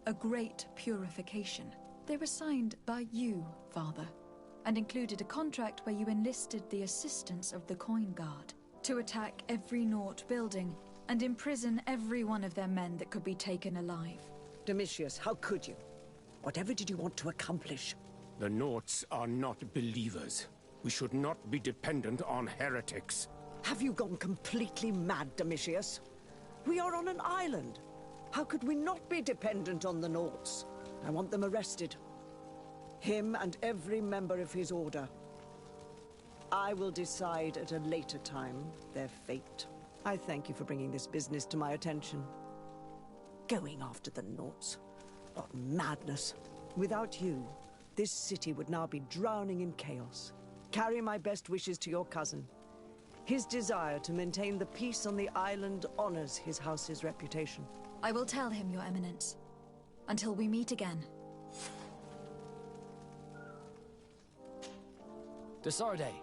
a great purification. They were signed by you, Father, and included a contract where you enlisted the assistance of the Coin Guard to attack every Naut building and imprison every one of their men that could be taken alive. Domitius, how could you? Whatever did you want to accomplish? The Nauts are not believers. We should not be dependent on heretics. Have you gone completely mad, Domitius? We are on an island. How could we not be dependent on the Nauts? I want them arrested. Him and every member of his order. I will decide at a later time their fate. I thank you for bringing this business to my attention. Going after the Nauts. What madness. Without you, this city would now be drowning in chaos. Carry my best wishes to your cousin. His desire to maintain the peace on the island honors his house's reputation. I will tell him, Your Eminence. Until we meet again. Desarde,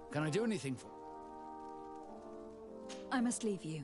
can I do anything for... I must leave you.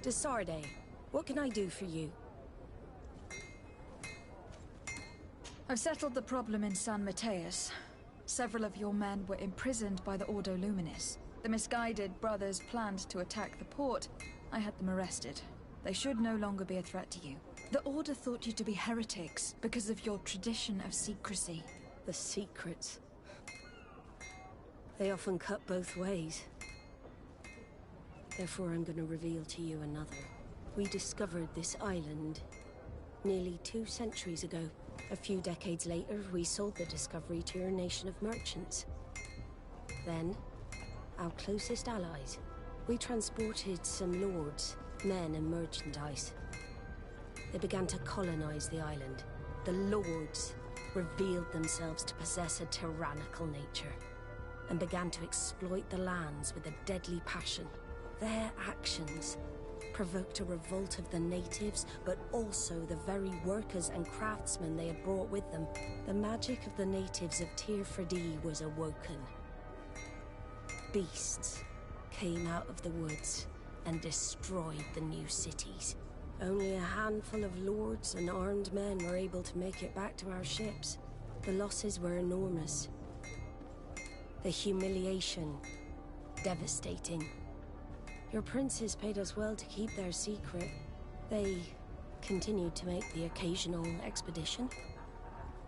Desarde, what can I do for you? I've settled the problem in San Mateus. Several of your men were imprisoned by the Ordo Luminis. The misguided brothers planned to attack the port. I had them arrested. They should no longer be a threat to you. The Order thought you to be heretics because of your tradition of secrecy. The secrets. They often cut both ways. Therefore, I'm going to reveal to you another. We discovered this island nearly 2 centuries ago. A few decades later, we sold the discovery to your nation of merchants. Then, our closest allies. We transported some lords, men and merchandise. They began to colonize the island. The lords revealed themselves to possess a tyrannical nature and began to exploit the lands with a deadly passion. Their actions provoked a revolt of the natives, but also the very workers and craftsmen they had brought with them. The magic of the natives of Tir Freddy was awoken. Beasts came out of the woods and destroyed the new cities. Only a handful of lords and armed men were able to make it back to our ships. The losses were enormous. The humiliation, devastating. Your princes paid us well to keep their secret. They continued to make the occasional expedition.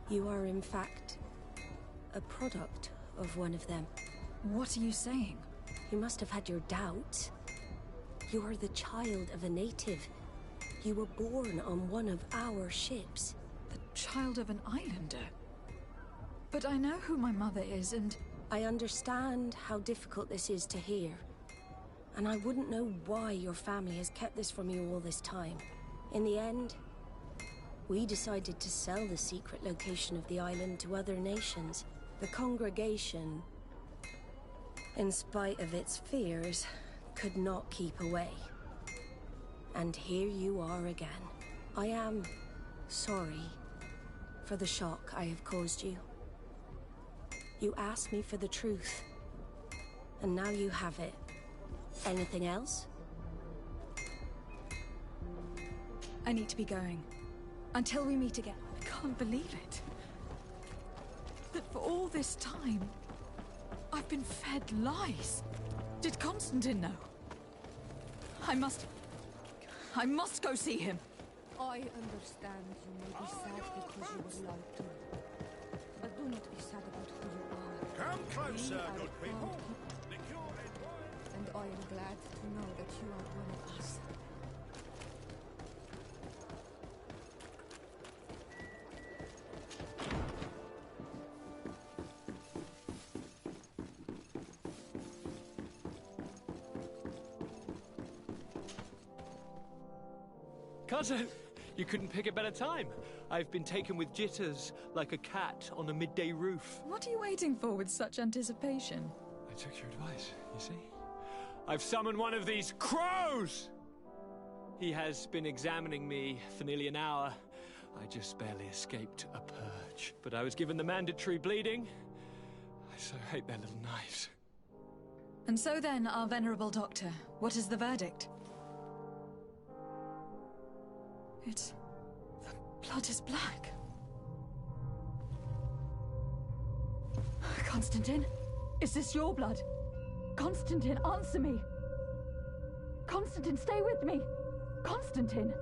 You are, in fact, a product of one of them. What are you saying? You must have had your doubts. You are the child of a native. You were born on one of our ships. The child of an islander? But I know who my mother is, and... I understand how difficult this is to hear. And I wouldn't know why your family has kept this from you all this time. In the end, we decided to sell the secret location of the island to other nations. The congregation, in spite of its fears, could not keep away. And here you are again. I am sorry for the shock I have caused you. You asked me for the truth, and now you have it. Anything else? I need to be going. Until we meet again. I can't believe it. That for all this time, I've been fed lies. Did Constantine know? I must go see him. I understand you may be sad because you were lied to. But do not be sad about who you are. Come closer, good people. And I am glad to know that you are one of us. Cousin, you couldn't pick a better time. I've been taken with jitters, like a cat on a midday roof. What are you waiting for with such anticipation? I took your advice, you see? I've summoned one of these crows! He has been examining me for nearly an hour. I just barely escaped a purge. But I was given the mandatory bleeding. I so hate their little knives. And so then, our venerable doctor, what is the verdict? The blood is black. Constantine, is this your blood? Constantine, answer me! Constantine, stay with me! Constantine!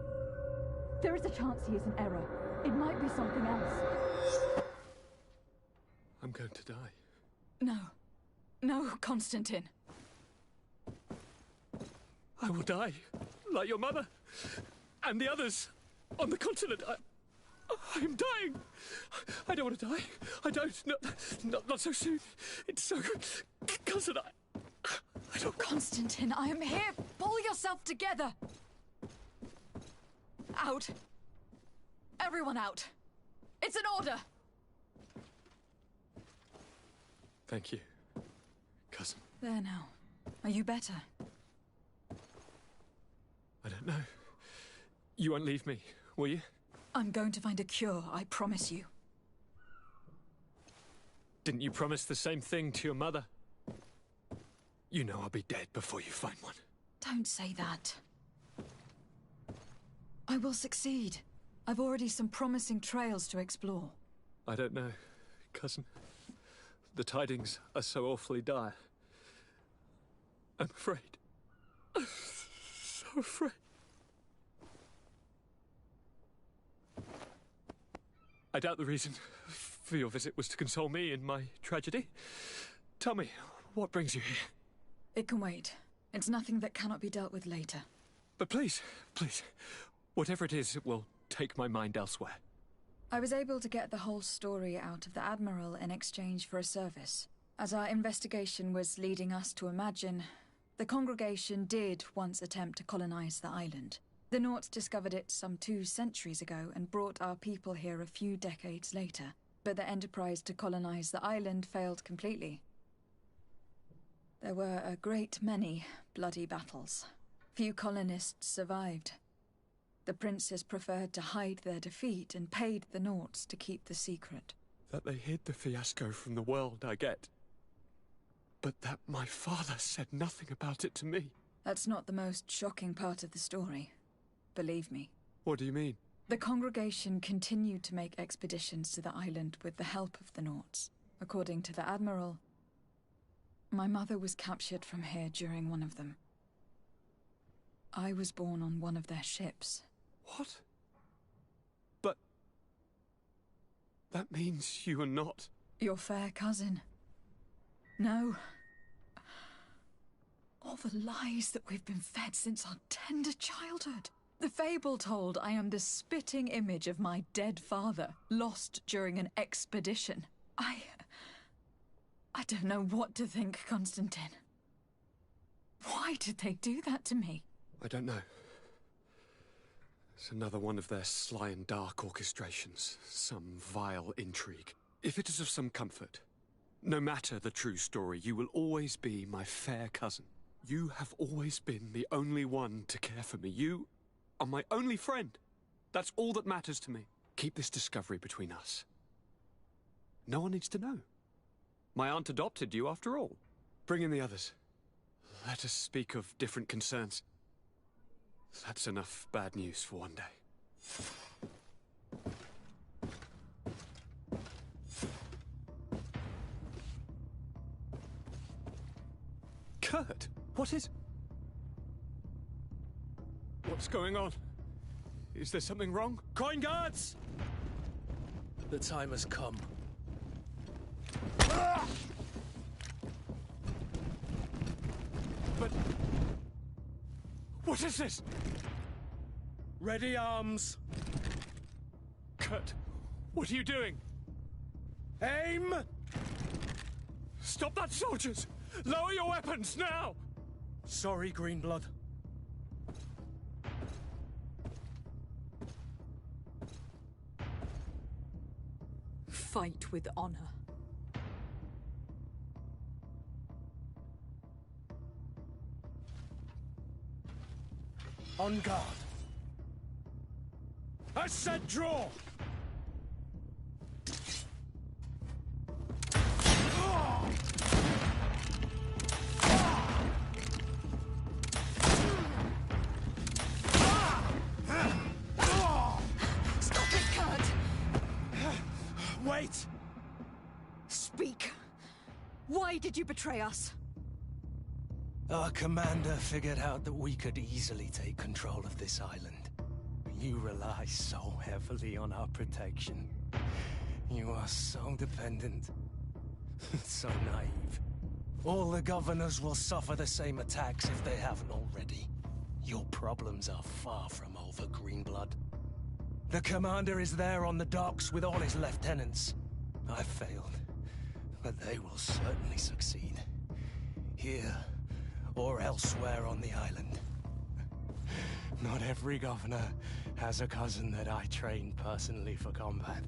There is a chance he is in error. It might be something else. I'm going to die. No. No, Constantine. I will die, like your mother, and the others on the continent. I am dying. I don't want to die. I don't. Not so soon. It's so... Cousin, I don't... Constantine, I am here. Pull yourself together. Out. Everyone out. It's an order. Thank you, cousin. There now. Are you better? I don't know. You won't leave me, will you? I'm going to find a cure, I promise you. Didn't you promise the same thing to your mother? You know I'll be dead before you find one. Don't say that. I will succeed. I've already some promising trails to explore. I don't know, cousin. The tidings are so awfully dire. I'm afraid. I'm so afraid. I doubt the reason for your visit was to console me in my tragedy. Tell me, what brings you here? It can wait. It's nothing that cannot be dealt with later. But please, please, whatever it is, it will take my mind elsewhere. I was able to get the whole story out of the Admiral in exchange for a service. As our investigation was leading us to imagine, the congregation did once attempt to colonize the island. The Nauts discovered it some 2 centuries ago and brought our people here a few decades later. But the enterprise to colonize the island failed completely. There were a great many bloody battles. Few colonists survived. The princes preferred to hide their defeat and paid the Nauts to keep the secret. That they hid the fiasco from the world, I get. But that my father said nothing about it to me. That's not the most shocking part of the story. Believe me. What do you mean? The congregation continued to make expeditions to the island with the help of the Nauts. According to the Admiral, my mother was captured from here during one of them. I was born on one of their ships. What? But... that means you are not... your fair cousin. No. All the lies that we've been fed since our tender childhood. The fable told I am the spitting image of my dead father, lost during an expedition. I don't know what to think, Constantine. Why did they do that to me? I don't know. It's another one of their sly and dark orchestrations. Some vile intrigue. If it is of some comfort, no matter the true story, you will always be my fair cousin. You have always been the only one to care for me. You are my only friend. That's all that matters to me. Keep this discovery between us. No one needs to know. My aunt adopted you after all. Bring in the others. Let us speak of different concerns. That's enough bad news for one day. Kurt, what is... what's going on? Is there something wrong? Coin guards! The time has come. But... what is this? Ready arms. Kurt, what are you doing? Aim! Stop that, soldiers! Lower your weapons, now! Sorry, Greenblood. Fight with honor. On guard. I said draw! Stop it, Kurt! Wait! Speak. Why did you betray us? Our commander figured out that we could easily take control of this island. You rely so heavily on our protection. You are so dependent. So naive. All the governors will suffer the same attacks if they haven't already. Your problems are far from over, Greenblood. The commander is there on the docks with all his lieutenants. I failed, but they will certainly succeed. Here, or elsewhere on the island. Not every governor has a cousin that I trained personally for combat.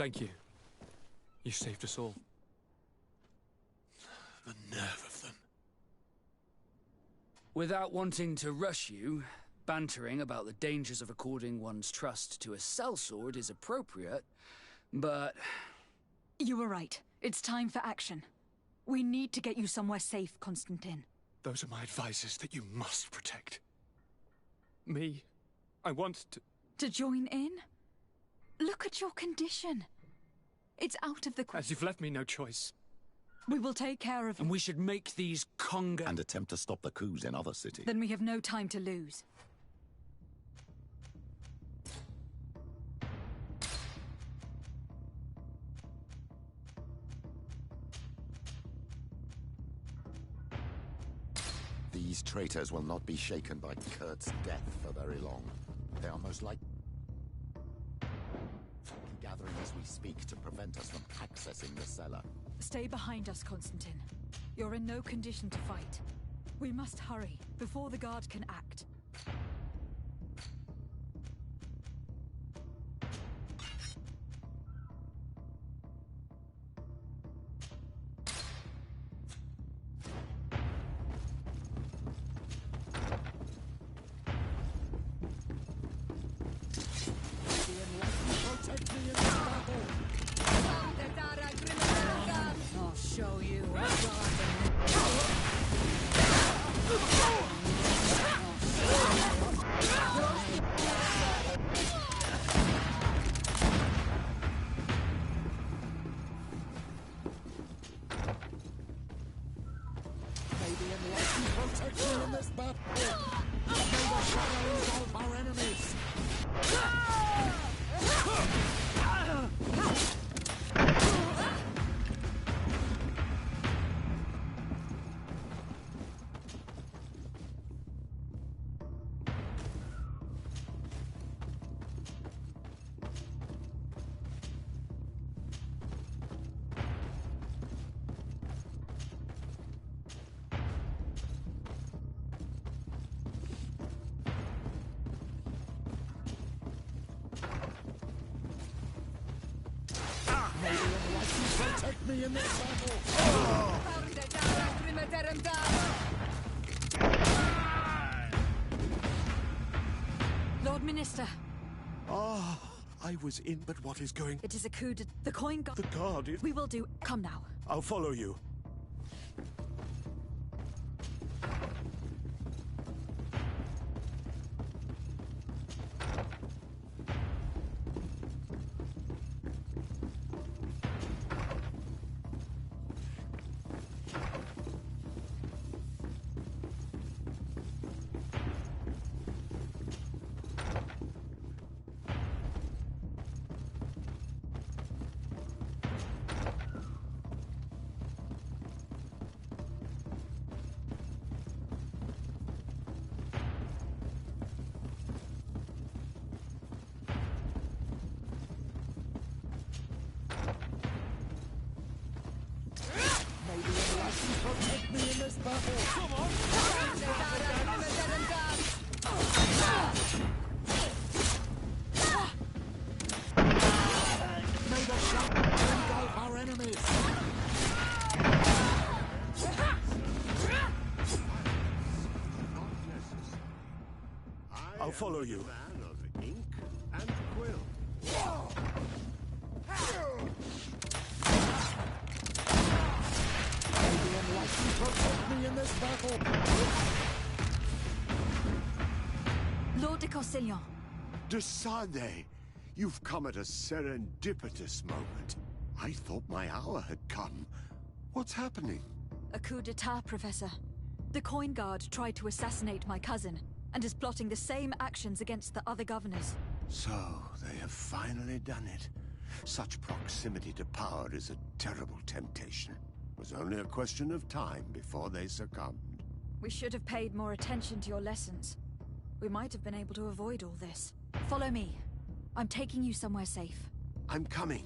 Thank you. You saved us all. The nerve of them. Without wanting to rush you, bantering about the dangers of according one's trust to a sellsword is appropriate, but... You were right. It's time for action. We need to get you somewhere safe, Constantine. Those are my advisors that you must protect. Me, I want to... To join in? Look at your condition. It's out of the... As you've left me no choice. We will take care of you. And we should make these conga... And attempt to stop the coups in other cities. Then we have no time to lose. These traitors will not be shaken by Kurt's death for very long. They are most likely gathering as we speak to prevent us from accessing the cellar. Stay behind us, Constantine. You're in no condition to fight. We must hurry, before the guard can act. I'll show you. Maybe enlightened protection in this battle. May the shadow engulf our enemies. Protect me in this battle! Lord Minister. Ah, I was in, but what is going... It is a coup de... The coin guard... The guard is... We will do... Come now. I'll follow you. Protect me in this battle! Come on! May the shadow engulf our enemies! I'll follow you. Man of ink and quill. Protect me in this battle! Lord de Corsillon. De Sade, you've come at a serendipitous moment. I thought my hour had come. What's happening? A coup d'etat, Professor. The coin guard tried to assassinate my cousin, and is plotting the same actions against the other governors. So, they have finally done it. Such proximity to power is a terrible temptation. It was only a question of time before they succumbed. We should have paid more attention to your lessons. We might have been able to avoid all this. Follow me. I'm taking you somewhere safe. I'm coming.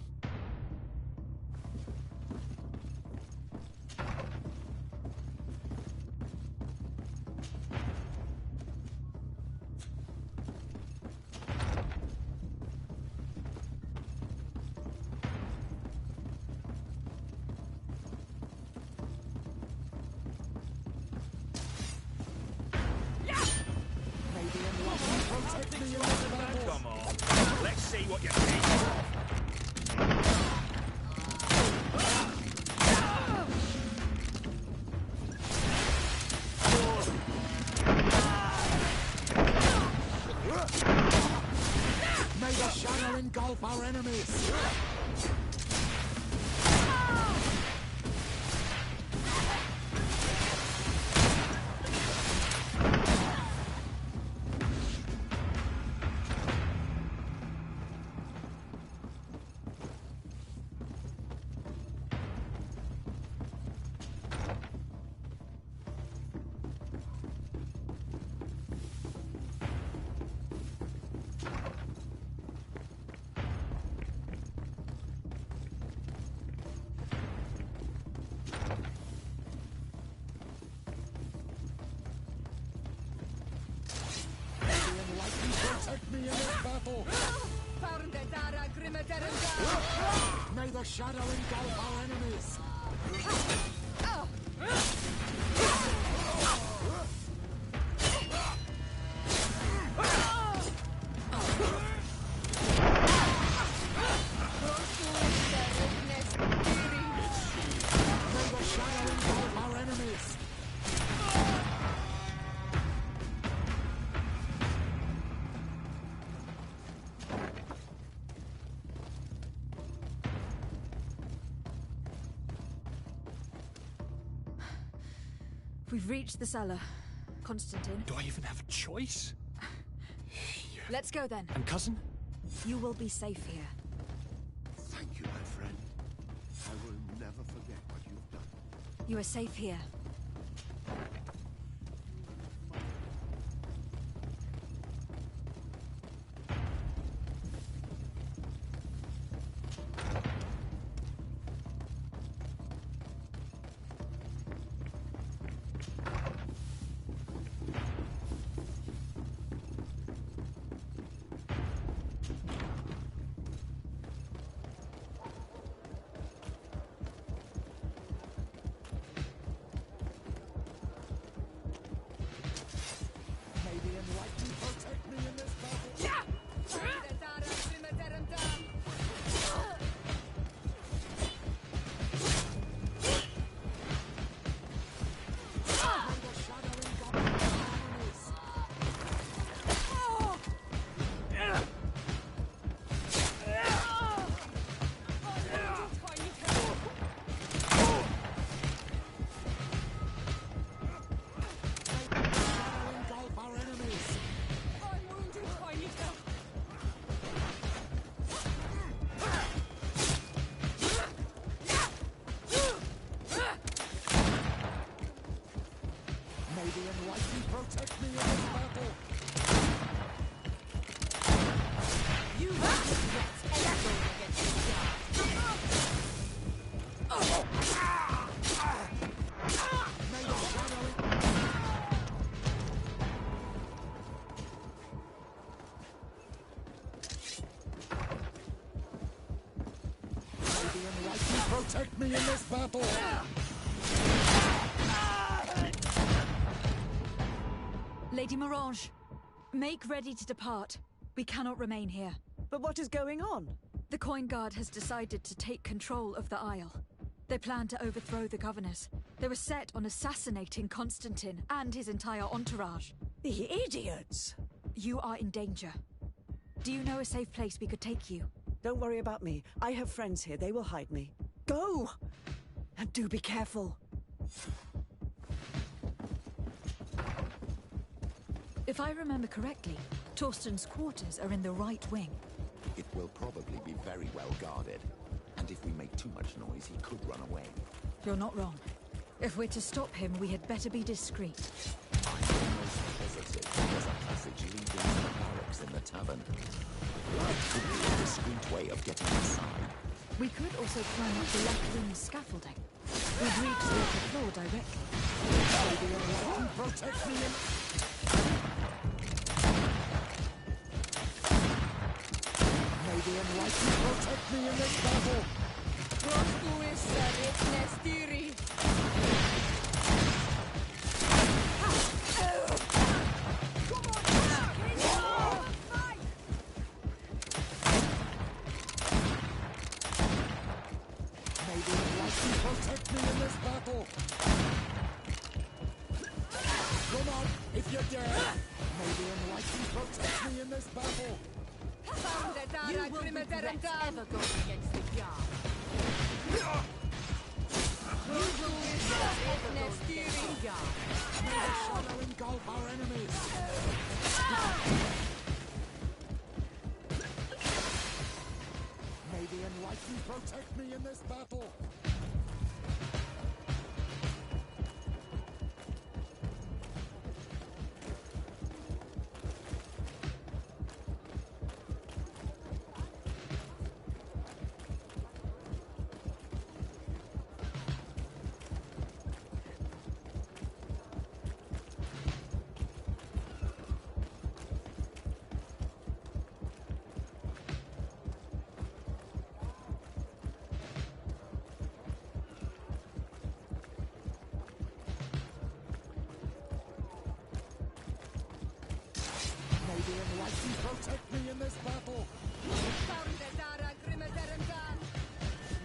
engulf our enemies! Protect me in this battle! May the shadow engulf our enemies! May the shadow engulf our enemies! We've reached the cellar. Constantine. Do I even have a choice? Let's go then. And cousin? You will be safe here. Thank you, my friend. I will never forget what you've done. You are safe here. Protect me in this battle! You Protect me in this battle! Lady Morange, make ready to depart. We cannot remain here. But what is going on? The Coin Guard has decided to take control of the Isle. They plan to overthrow the governors. They were set on assassinating Constantine and his entire entourage. The idiots! You are in danger. Do you know a safe place we could take you? Don't worry about me. I have friends here. They will hide me. Go! And do be careful. If I remember correctly, Torsten's quarters are in the right wing. It will probably be very well guarded. And if we make too much noise, he could run away. You're not wrong. If we're to stop him, we had better be discreet. I'm almost positive there's a passage leading to the barracks in the tavern. It could be a discreet way of getting inside. We could also climb up the left wing scaffolding. We'd reach the upper floor directly. Protect me in... May the enlightened protect me in this battle! May the enlightened protect me in this battle! Come on, if you dare! May the enlightened protect me in this battle! You will regret ever going against the Guard. You will regret ever going against the Guard. May the shadow engulf our enemies! May the Enlightened protect me in this battle! Protect me in this battle!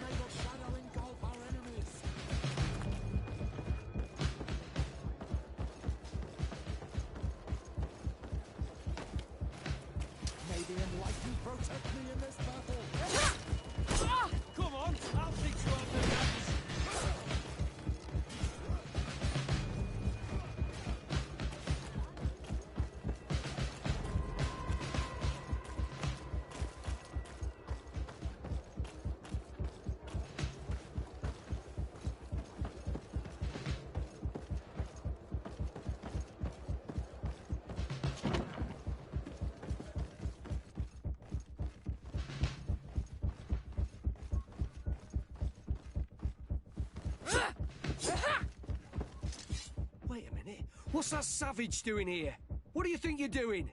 May the shadow engulf our enemies! May the Enlightened protect me in this battle! Come on, I'll fix you up the guns. Wait a minute. What's that savage doing here? What do you think you're doing?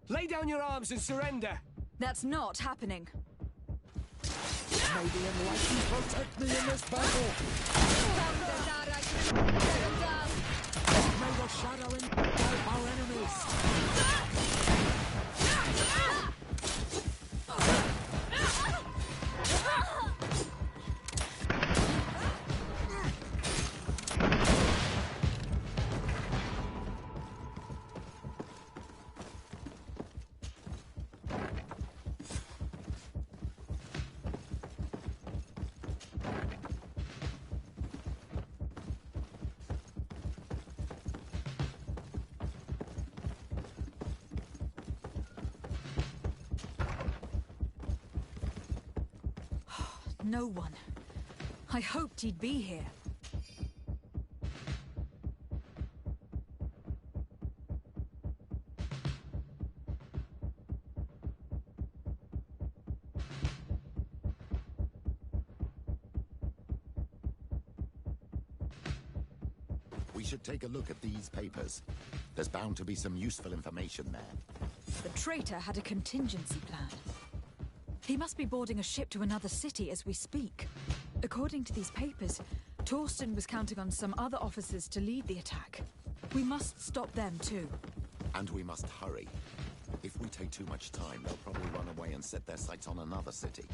Lay down your arms and surrender. That's not happening. May the Enlightened protect me in this battle! May the shadow engulf our enemies! No one. I hoped he'd be here. We should take a look at these papers. There's bound to be some useful information there. The traitor had a contingency plan. He must be boarding a ship to another city as we speak. According to these papers, Torsten was counting on some other officers to lead the attack. We must stop them too. And we must hurry. If we take too much time, they'll probably run away and set their sights on another city.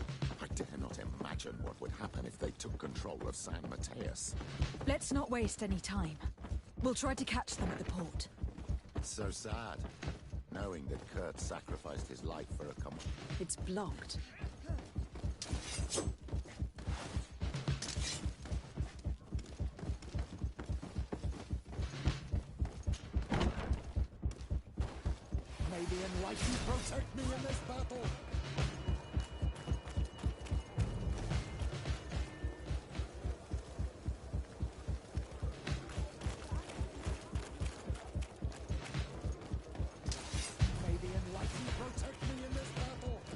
I dare not imagine what would happen if they took control of San Mateus. Let's not waste any time. We'll try to catch them at the port. It's so sad, knowing that Kurt sacrificed his life for a common... It's blocked. May the Enlightened protect me in this battle! May the Enlightened protect me in this battle!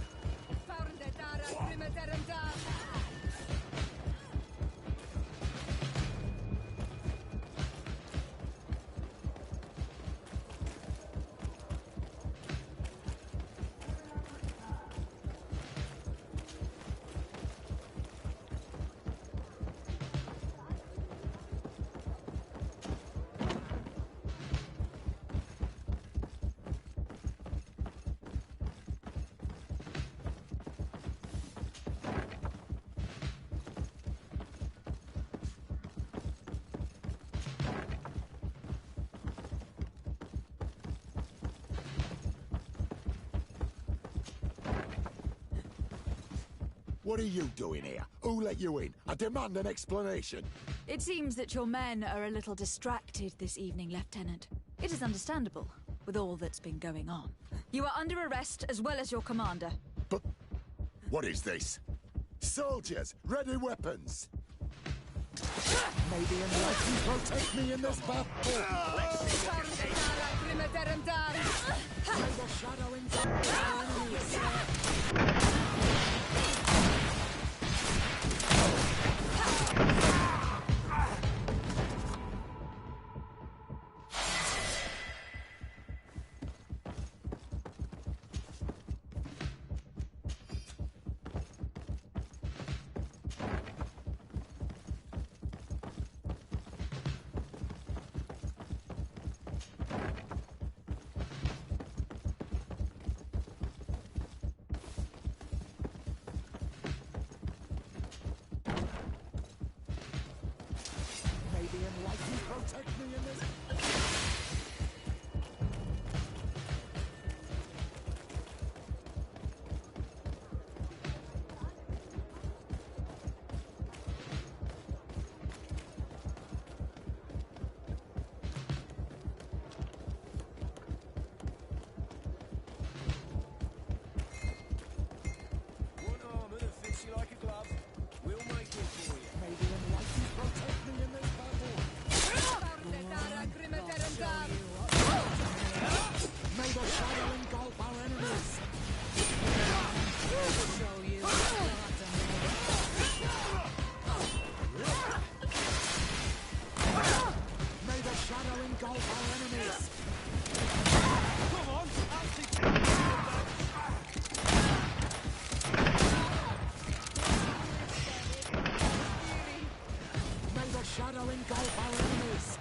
What are you doing here? Who let you in? I demand an explanation. It seems that your men are a little distracted this evening, Lieutenant. It is understandable, with all that's been going on. You are under arrest, as well as your commander. But what is this? Soldiers, ready weapons! Maybe enlighten protect me in this battle! May the shadow engulf our enemies! Protect me in this... One armor that fits you like a glove. We'll make it for you. Maybe enlighten protect me in this battle! May the shadow engulf our enemies! Show you. May the shadow engulf our enemies! Come on, I'll take May the shadow engulf our enemies!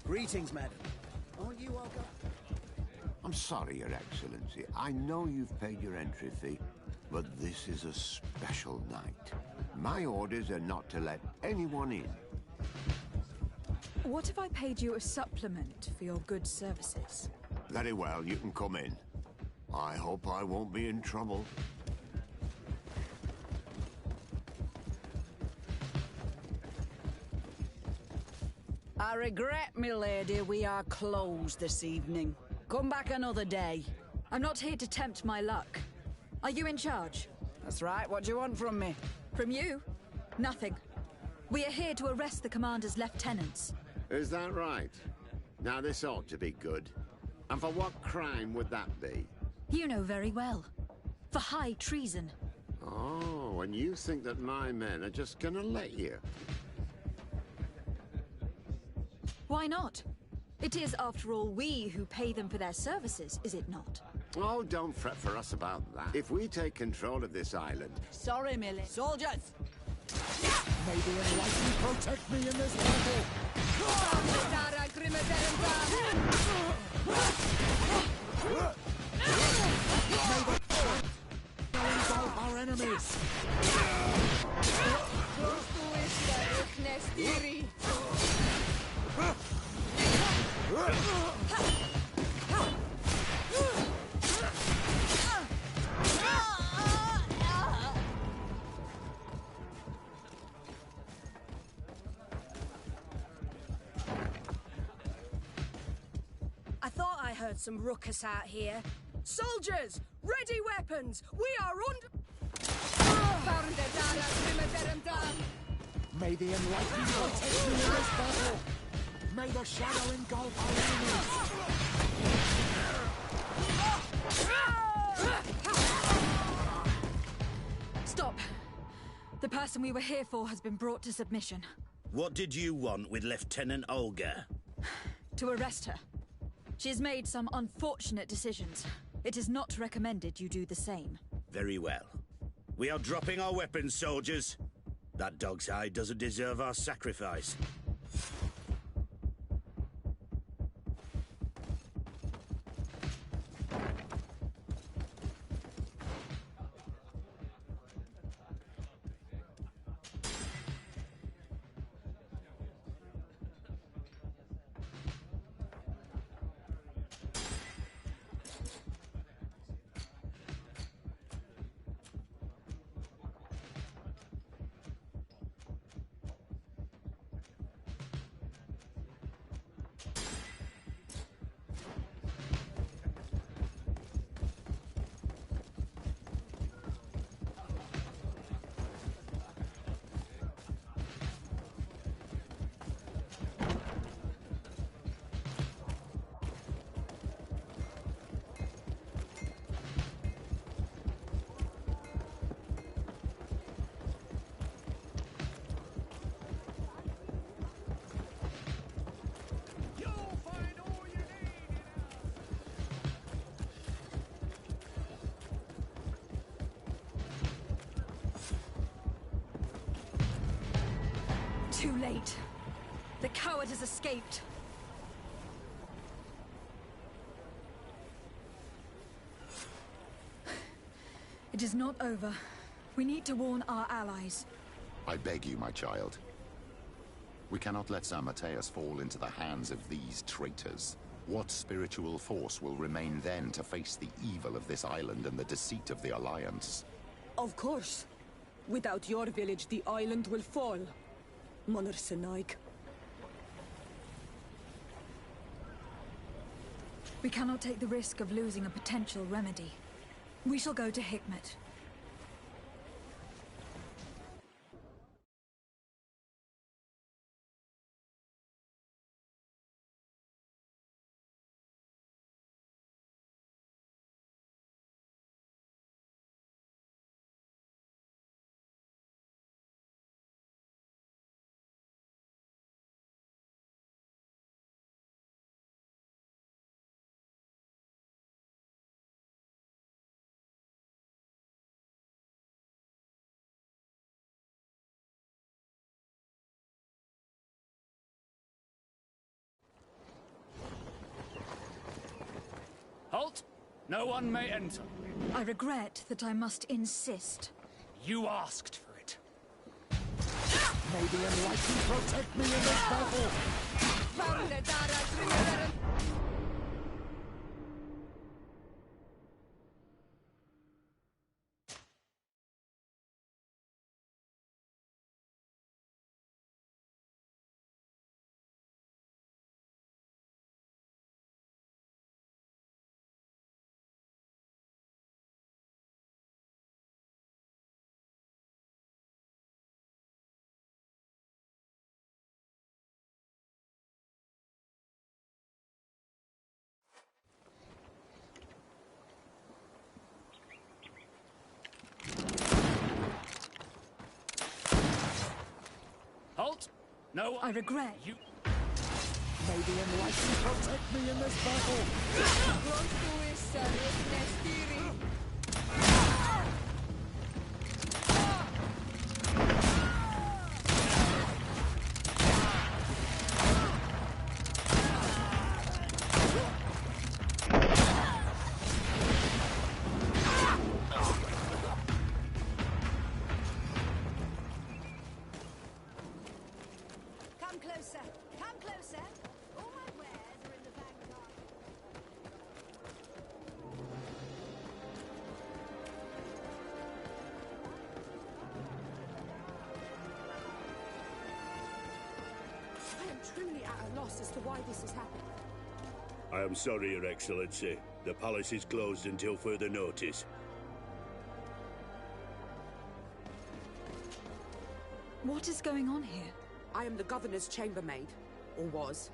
Greetings, madam. Are you our guide? I'm sorry, Your Excellency. I know you've paid your entry fee, but this is a special night. My orders are not to let anyone in. What if I paid you a supplement for your good services? Very well, you can come in. I hope I won't be in trouble. I regret, milady, we are closed this evening. Come back another day. I'm not here to tempt my luck. Are you in charge? That's right. What do you want from me? From you? Nothing. We are here to arrest the commander's lieutenants. Is that right? Now this ought to be good. And for what crime would that be? You know very well. For high treason. Oh, and you think that my men are just gonna let you? Why not? It is, after all, we who pay them for their services, is it not? Oh, don't fret for us about that. If we take control of this island... Sorry, Millie. Soldiers! May the enlightened protect me in this battle! May the engulf our enemies! I thought I heard some ruckus out here. Soldiers, ready weapons! We are under... May the enlightened protect me in this battle! May the shadow engulf our enemies! Stop! The person we were here for has been brought to submission. What did you want with Lieutenant Olga? To arrest her. She has made some unfortunate decisions. It is not recommended you do the same. Very well. We are dropping our weapons, soldiers. That dog's hide doesn't deserve our sacrifice. Too late. The coward has escaped. It is not over. We need to warn our allies. I beg you, my child. We cannot let Sir Mateus fall into the hands of these traitors. What spiritual force will remain then to face the evil of this island and the deceit of the Alliance? Of course. Without your village, the island will fall. Monor Senaik. We cannot take the risk of losing a potential remedy. We shall go to Hikmet. Halt! No one may enter. I regret that I must insist. You asked for it. May the Enlightened protect me in this battle! Halt! No, I regret. You. May the Enlightened protect me in this battle! Come closer. Come closer. All my wares are in the back garden. I am truly at a loss as to why this has happened. I am sorry, Your Excellency. The palace is closed until further notice. What is going on here? I am the governor's chambermaid, or was.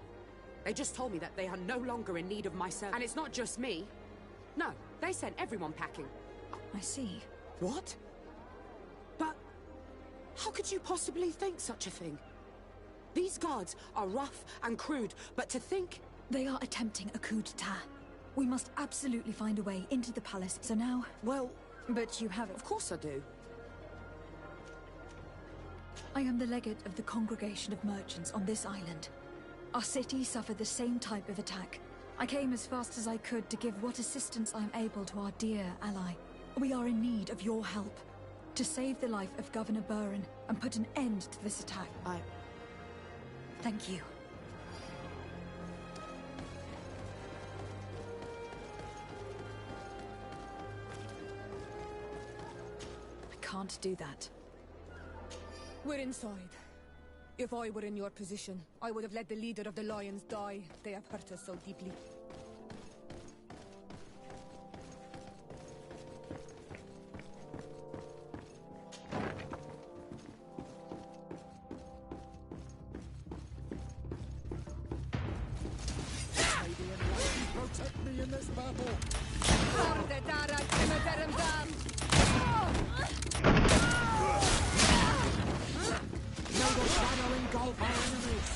They just told me that they are no longer in need of my service. And it's not just me. No, they sent everyone packing. I see. What? But how could you possibly think such a thing? These guards are rough and crude, but to think... They are attempting a coup d'etat. We must absolutely find a way into the palace, so now... Well... But you have it. Of course I do. I am the legate of the Congregation of Merchants on this island. Our city suffered the same type of attack. I came as fast as I could to give what assistance I am able to our dear ally. We are in need of your help to save the life of Governor Buren and put an end to this attack. Thank you. I can't do that. We're inside. If I were in your position, I would have let the leader of the Lions die. They have hurt us so deeply. May the Enlightened protect me in this battle! May the shadow engulf our enemies!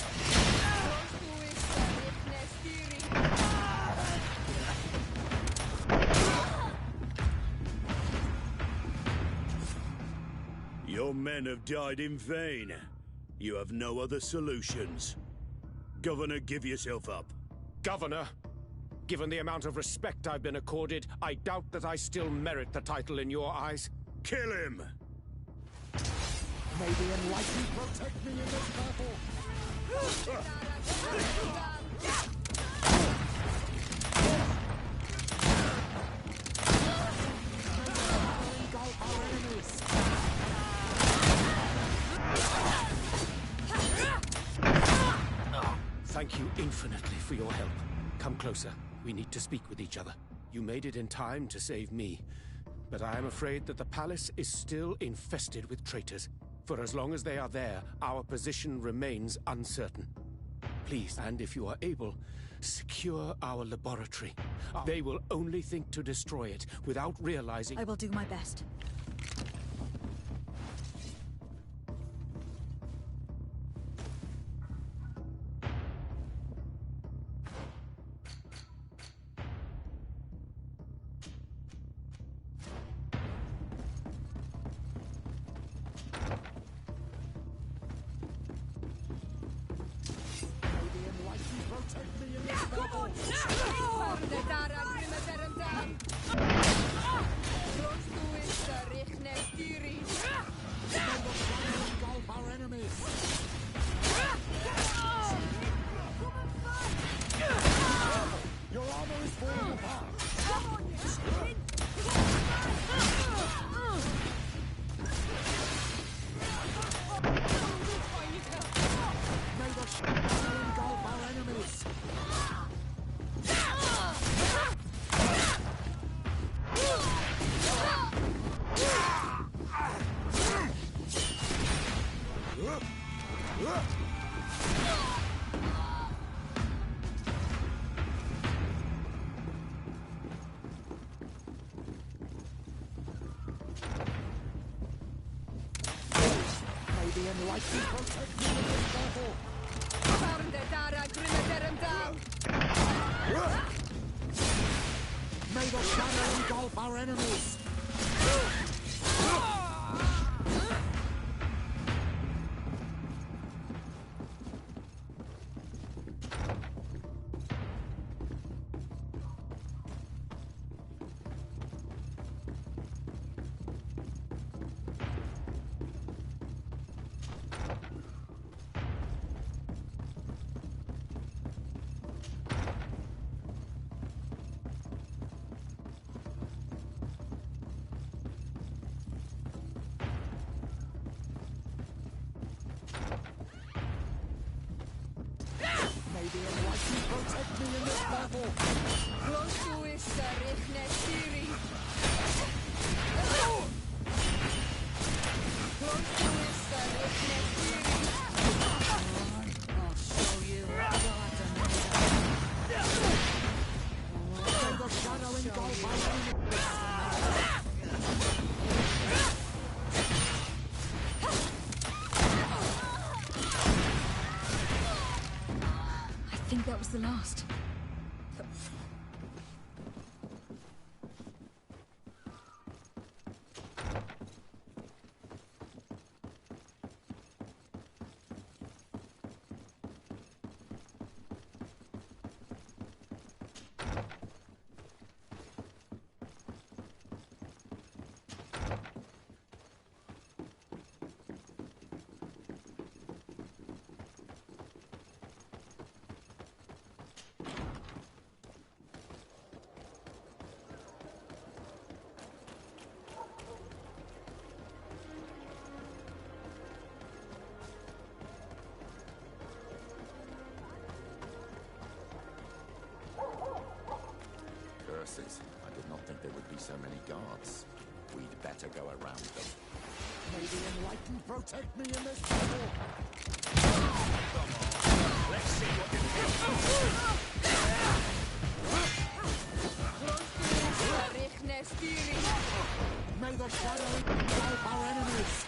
Your men have died in vain. You have no other solutions. Governor, give yourself up. Governor, given the amount of respect I've been accorded, I doubt that I still merit the title in your eyes. Kill him! May the Enlightened protect me in this battle! Thank you infinitely for your help. Come closer. We need to speak with each other. You made it in time to save me, but I am afraid that the palace is still infested with traitors. For as long as they are there, our position remains uncertain. Please, and if you are able, secure our laboratory. They will only think to destroy it without realizing— I will do my best. May the shadow engulf our enemies! May the Enlightened protect me in this battle! Close to it, Sarich Close to it, Sarich I'll show you May the shadow engulf my enemies! I think that was the last. Curses. I did not think there would be so many guards. We'd better go around them. May the Enlightened protect me in this battle! Come on, let's see what you can. May the shadow engulf our enemies!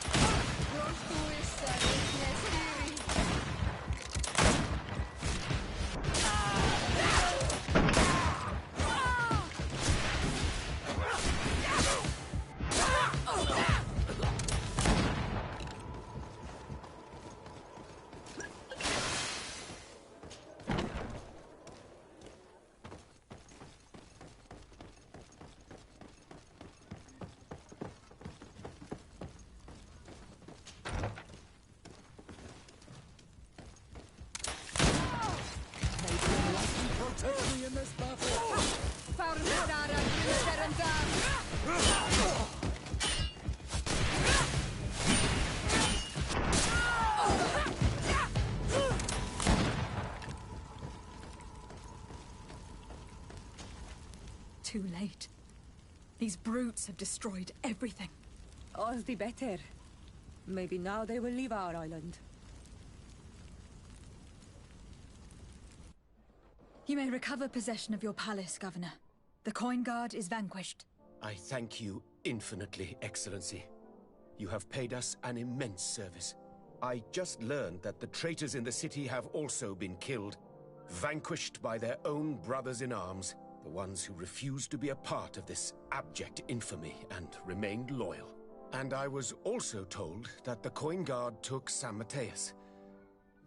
Too late. These brutes have destroyed everything. All the better. Maybe now they will leave our island. You may recover possession of your palace, Governor. The Coin Guard is vanquished. I thank you infinitely, Excellency. You have paid us an immense service. I just learned that the traitors in the city have also been killed, vanquished by their own brothers-in-arms, the ones who refused to be a part of this abject infamy and remained loyal. And I was also told that the Coin Guard took San Mateus.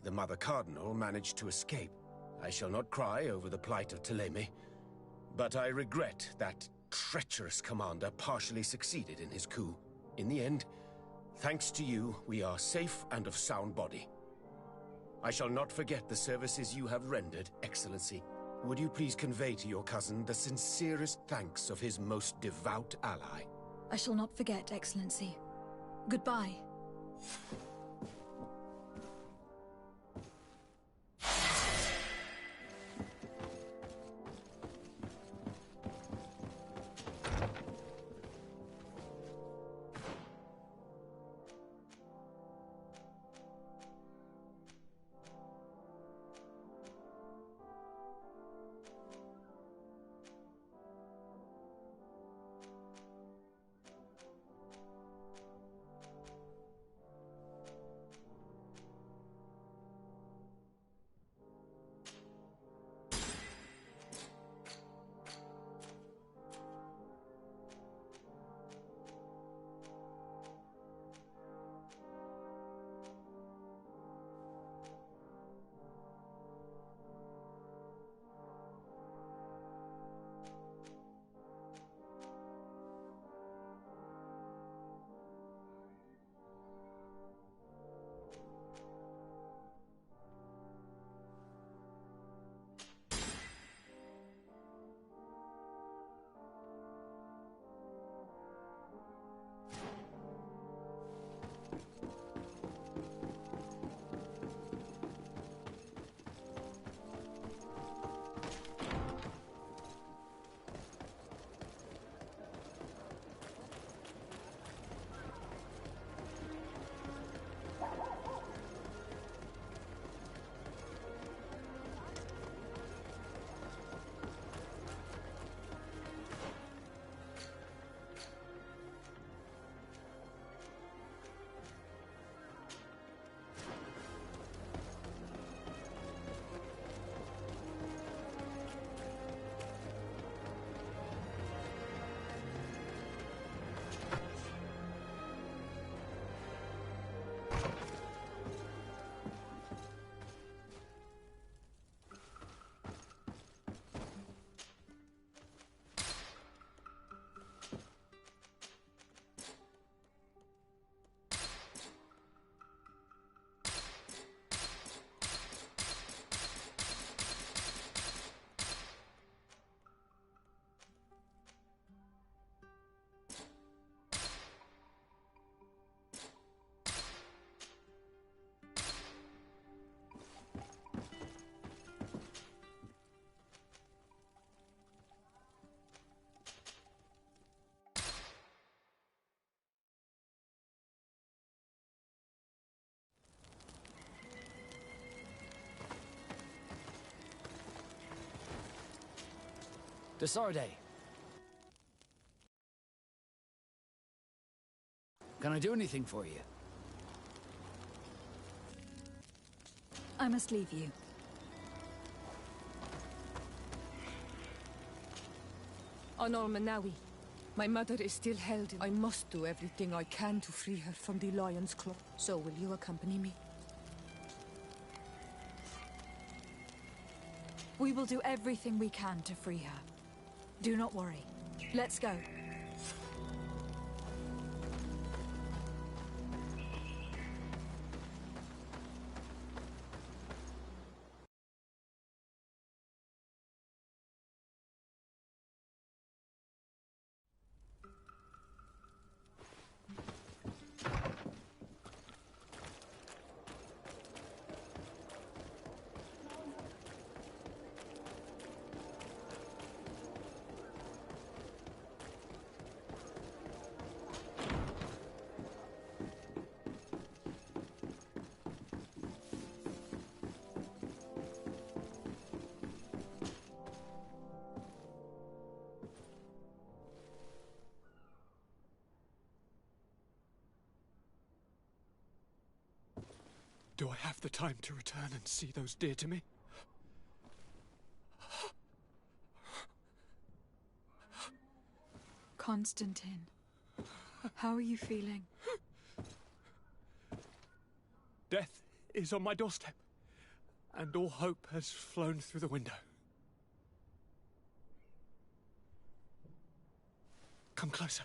The Mother Cardinal managed to escape. I shall not cry over the plight of Thélème, but I regret that treacherous commander partially succeeded in his coup. In the end, thanks to you, we are safe and of sound body. I shall not forget the services you have rendered, Excellency. Would you please convey to your cousin the sincerest thanks of his most devout ally? I shall not forget, Excellency. Goodbye. Desarde. Can I do anything for you? I must leave you. Honor Manawi. My mother is still held. I must do everything I can to free her from the Lion's Claw. So will you accompany me? We will do everything we can to free her. Do not worry. Let's go. Do I have the time to return and see those dear to me? Constantine, how are you feeling? Death is on my doorstep, and all hope has flown through the window. Come closer.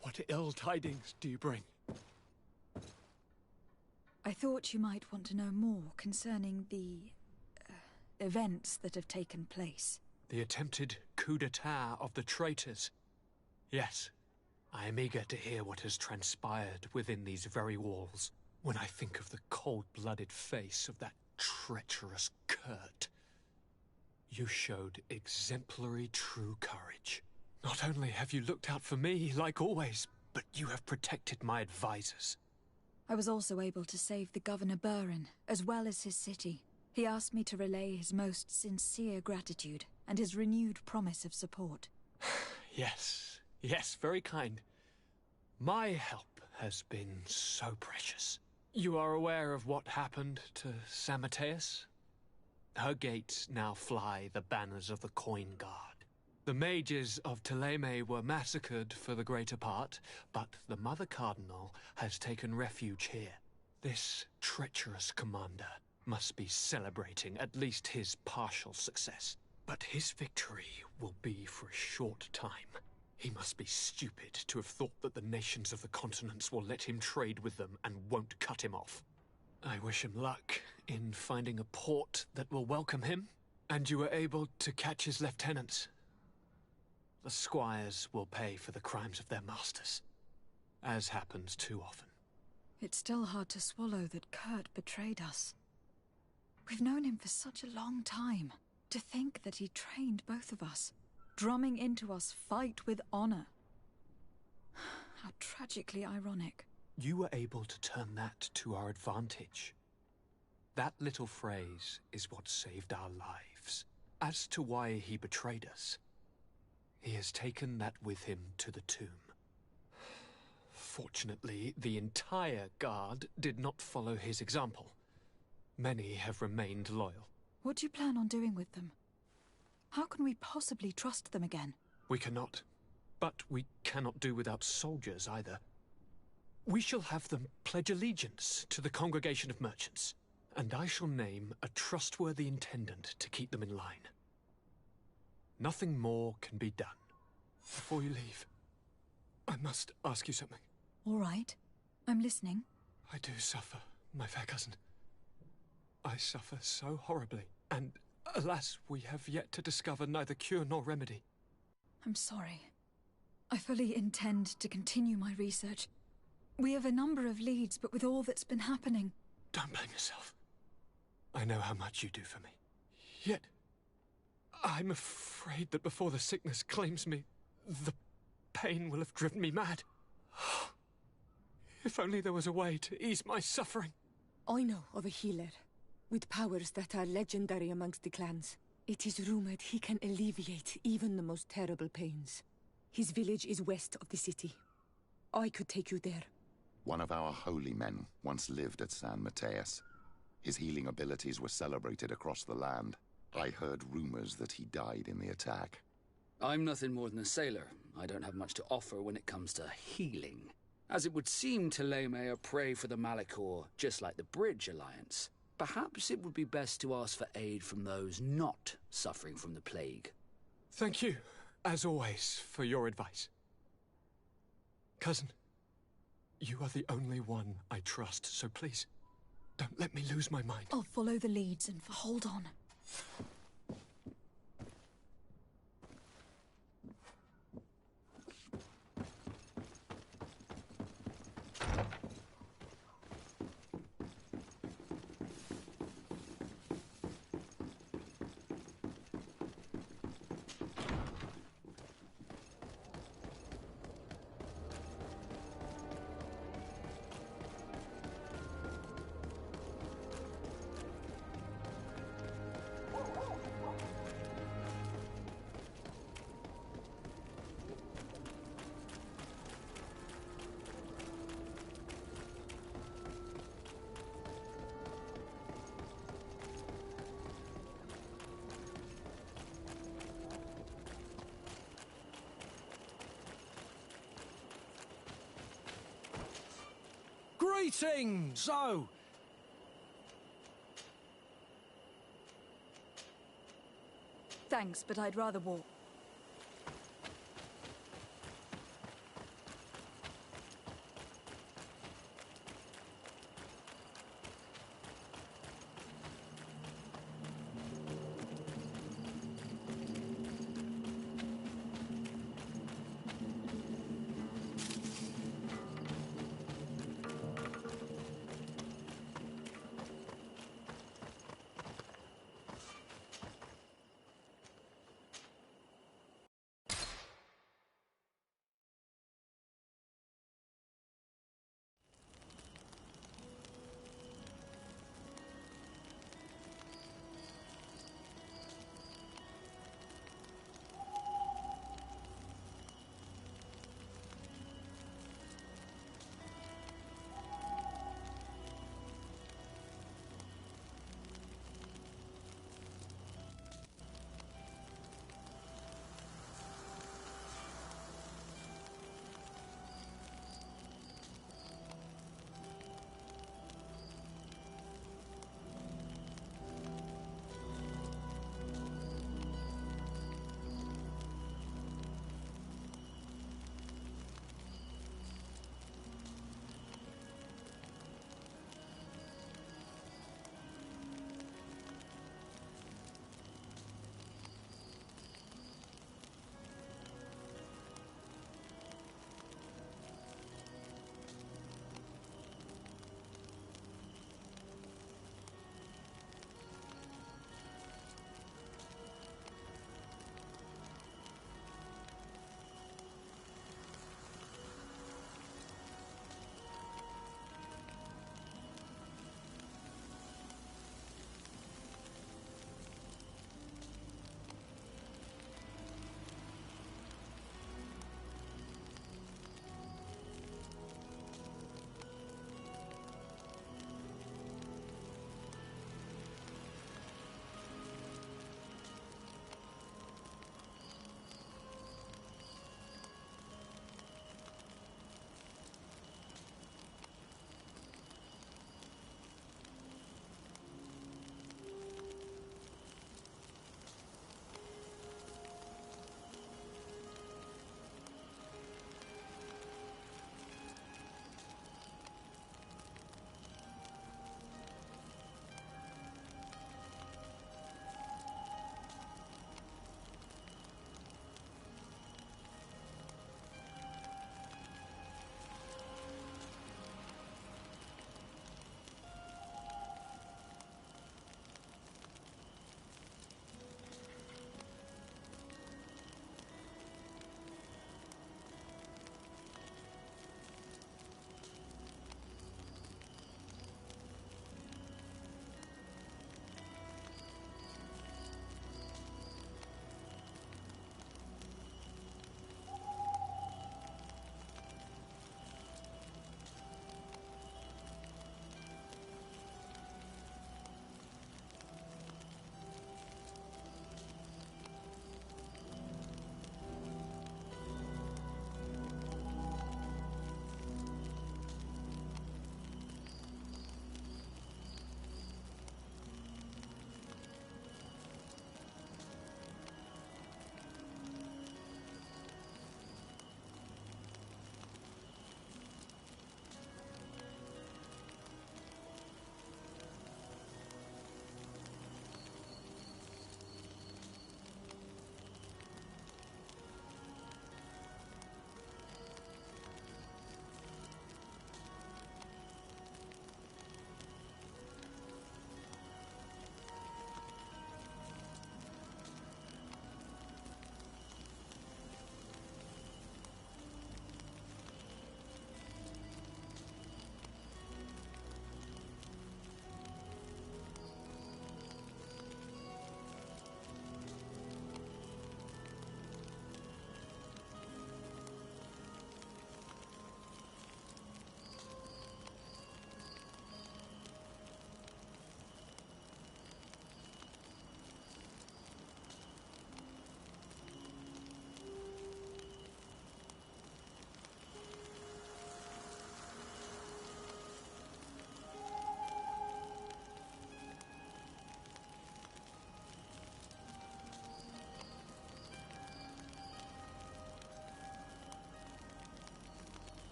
What ill tidings do you bring? I thought you might want to know more concerning the events that have taken place. The attempted coup d'etat of the traitors. Yes, I am eager to hear what has transpired within these very walls. When I think of the cold-blooded face of that treacherous Kurt, you showed exemplary true courage. Not only have you looked out for me, like always, but you have protected my advisors. I was also able to save the Governor Burin, as well as his city. He asked me to relay his most sincere gratitude and his renewed promise of support. Yes, very kind. My help has been so precious. You are aware of what happened to San Mateus? Her gates now fly the banners of the Coin Guard. The mages of Thélème were massacred for the greater part, but the Mother Cardinal has taken refuge here. This treacherous commander must be celebrating at least his partial success. But his victory will be for a short time. He must be stupid to have thought that the nations of the continents will let him trade with them and won't cut him off. I wish him luck in finding a port that will welcome him, and you are able to catch his lieutenants. The squires will pay for the crimes of their masters, as happens too often. It's still hard to swallow that Kurt betrayed us. We've known him for such a long time. To think that he trained both of us, drumming into us fight with honor. How tragically ironic. You were able to turn that to our advantage. That little phrase is what saved our lives. As to why he betrayed us, he has taken that with him to the tomb. Fortunately, the entire guard did not follow his example. Many have remained loyal. What do you plan on doing with them? How can we possibly trust them again? We cannot. But we cannot do without soldiers either. We shall have them pledge allegiance to the Congregation of Merchants, and I shall name a trustworthy intendant to keep them in line. Nothing more can be done. Before you leave, I must ask you something. All right. I'm listening. I do suffer, my fair cousin. I suffer so horribly, and alas, we have yet to discover neither cure nor remedy. I'm sorry. I fully intend to continue my research. We have a number of leads, but with all that's been happening... Don't blame yourself. I know how much you do for me. Yet, I'm afraid that before the sickness claims me, the pain will have driven me mad. If only there was a way to ease my suffering. I know of a healer, with powers that are legendary amongst the clans. It is rumored he can alleviate even the most terrible pains. His village is west of the city. I could take you there. One of our holy men once lived at San Mateus. His healing abilities were celebrated across the land. I heard rumors that he died in the attack. I'm nothing more than a sailor. I don't have much to offer when it comes to healing. As it would seem Thélème are prey for the Malachor, just like the Bridge Alliance. Perhaps it would be best to ask for aid from those not suffering from the plague. Thank you, as always, for your advice. Cousin, you are the only one I trust, so please, don't let me lose my mind. I'll follow the leads and hold on. Greetings! So... Thanks, but I'd rather walk.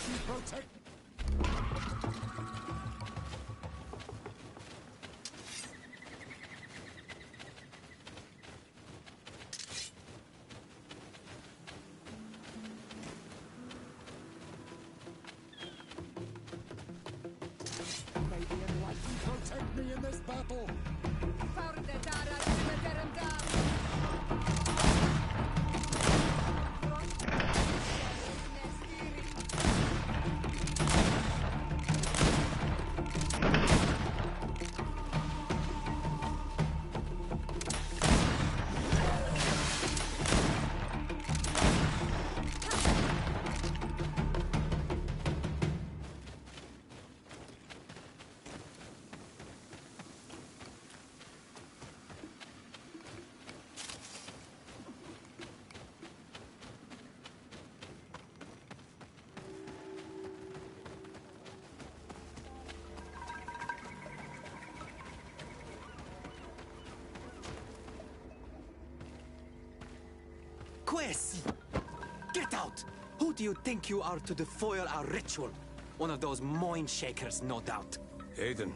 enlightened protect... May the enlightened protect me in this battle! Quest! Get out! Who do you think you are to defoil our ritual? One of those mind shakers, no doubt. Aiden,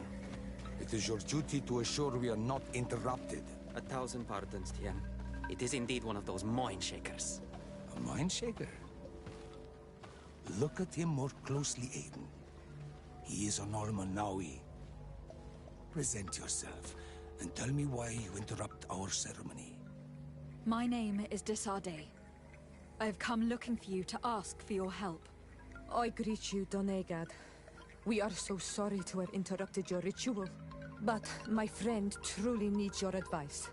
it is your duty to assure we are not interrupted. 1,000 pardons, Tien. It is indeed one of those mind shakers. A mind shaker? Look at him more closely, Aiden. He is an Almanawi. Present yourself, and tell me why you interrupt our ceremony. My name is Desarde. I have come looking for you to ask for your help. I greet you, Donegad. We are so sorry to have interrupted your ritual, but my friend truly needs your advice.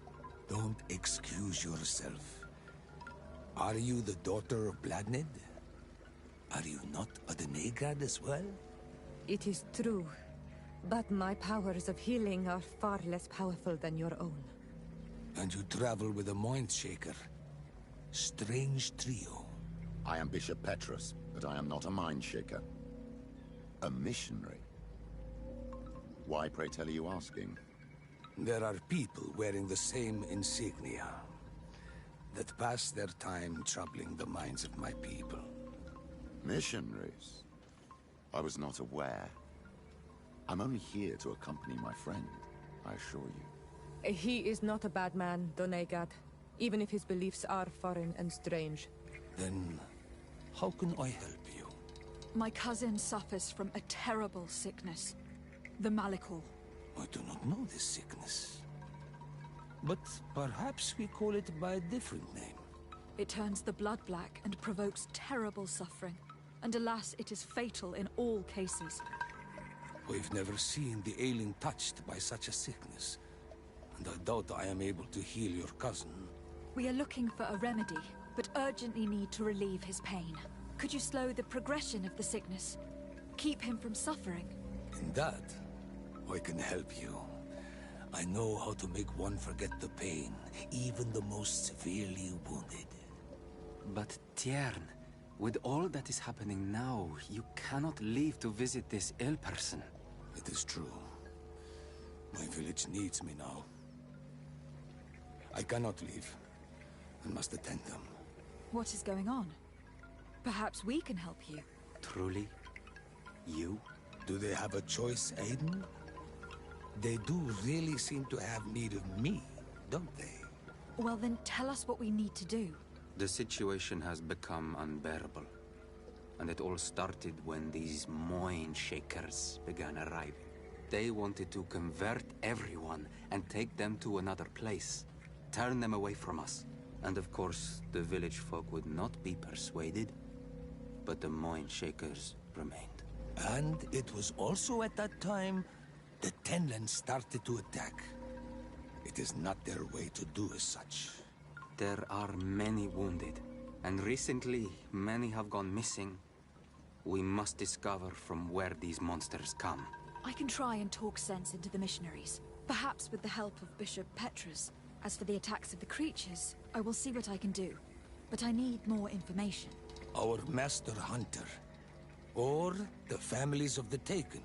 Don't excuse yourself. Are you the daughter of Bladnid? Are you not a Donegad as well? It is true, but my powers of healing are far less powerful than your own. And you travel with a mind shaker. Strange trio. I am Bishop Petrus, but I am not a mind shaker. A missionary. Why, pray tell, are you asking? There are people wearing the same insignia that pass their time troubling the minds of my people. Missionaries? I was not aware. I'm only here to accompany my friend, I assure you. He is not a bad man, Donegad, even if his beliefs are foreign and strange. Then, how can I help you? My cousin suffers from a terrible sickness. The Malikor. I do not know this sickness. But perhaps we call it by a different name. It turns the blood black and provokes terrible suffering. And alas, it is fatal in all cases. We've never seen the ailing touched by such a sickness. And I doubt I am able to heal your cousin. We are looking for a remedy, but urgently need to relieve his pain. Could you slow the progression of the sickness? Keep him from suffering? In that, I can help you. I know how to make one forget the pain, even the most severely wounded. But Tiern, with all that is happening now, you cannot leave to visit this ill person. It is true. My village needs me now. I cannot leave. I must attend them. What is going on? Perhaps we can help you. Truly? You? Do they have a choice, Aiden? They do really seem to have need of me, don't they? Well then, tell us what we need to do. The situation has become unbearable. And it all started when these mind shakers began arriving. They wanted to convert everyone and take them to another place. Turn them away from us. And of course, the village folk would not be persuaded. But the mind shakers remained. And it was also at that time the Tenland started to attack. It is not their way to do as such. There are many wounded, and recently many have gone missing. We must discover from where these monsters come. I can try and talk sense into the missionaries, perhaps with the help of Bishop Petrus. As for the attacks of the creatures, I will see what I can do. But I need more information. Our master hunter, or the families of the Taken,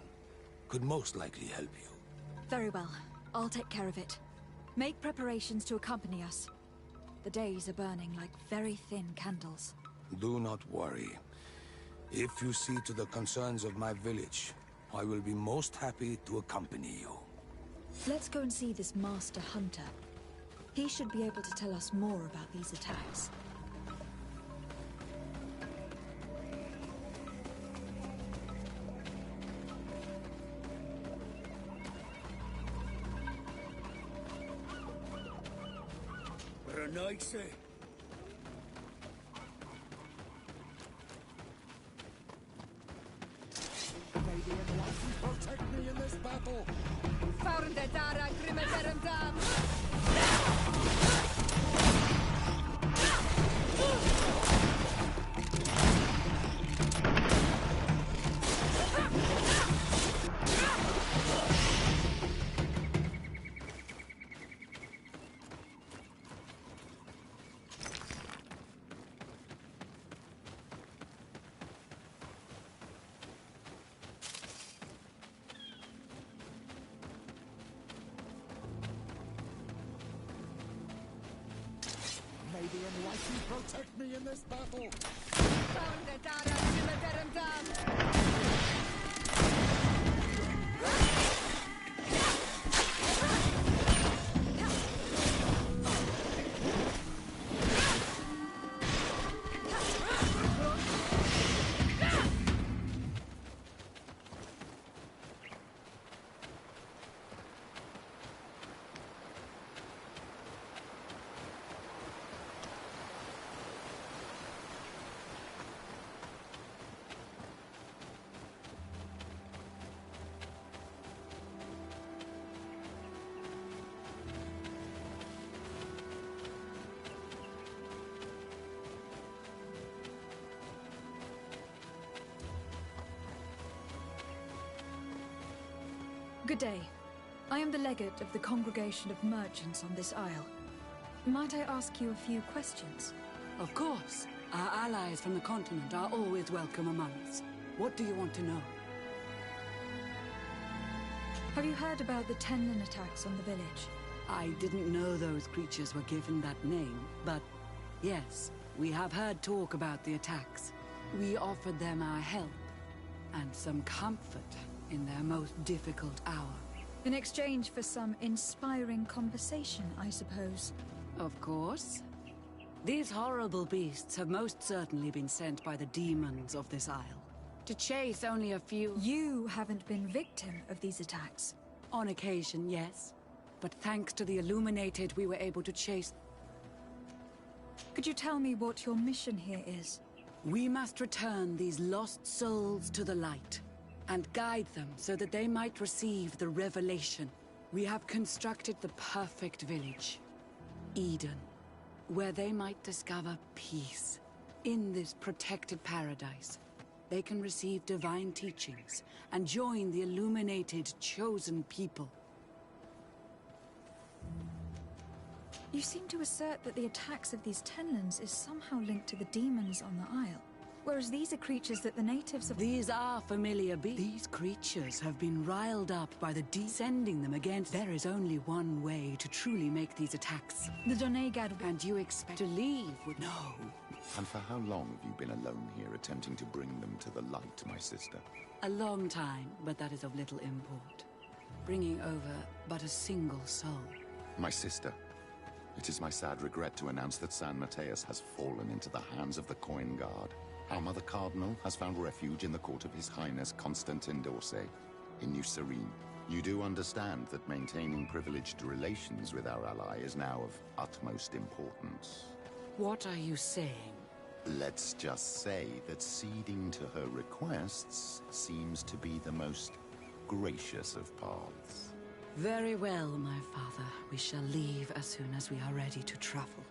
could most likely help you. Very well. I'll take care of it. Make preparations to accompany us. The days are burning like very thin candles. Do not worry. If you see to the concerns of my village, I will be most happy to accompany you. Let's go and see this Master Hunter. He should be able to tell us more about these attacks. Very nice, eh? May the Enlightened protect me in this battle! May the Enlightened protect me in this battle! Good day. I am the legate of the Congregation of Merchants on this isle. Might I ask you a few questions? Of course. Our allies from the continent are always welcome among us. What do you want to know? Have you heard about the Tenlin attacks on the village? I didn't know those creatures were given that name, but yes, we have heard talk about the attacks. We offered them our help and some comfort in their most difficult hour. In exchange for some inspiring conversation, I suppose. Of course. These horrible beasts have most certainly been sent by the demons of this isle to chase only a few... You haven't been victim of these attacks. On occasion, yes. But thanks to the Illuminated, we were able to chase... Could you tell me what your mission here is? We must return these lost souls to the light and guide them so that they might receive the revelation. We have constructed the perfect village, Eden, where they might discover peace. In this protected paradise, they can receive divine teachings and join the illuminated, chosen people. You seem to assert that the attacks of these Tenlins is somehow linked to the demons on the isle. Whereas these are creatures that the natives of... These are familiar beasts. These creatures have been riled up by the sending them against... There is only one way to truly make these attacks. The Donegad... And you expect to leave with... No. And for how long have you been alone here, attempting to bring them to the light, my sister? A long time, but that is of little import. Bringing over but a single soul. My sister, it is my sad regret to announce that San Mateus has fallen into the hands of the Coin Guard. Our Mother Cardinal has found refuge in the court of His Highness Constantin d'Orsay in New Serene. You do understand that maintaining privileged relations with our ally is now of utmost importance. What are you saying? Let's just say that ceding to her requests seems to be the most gracious of paths. Very well, my father. We shall leave as soon as we are ready to travel.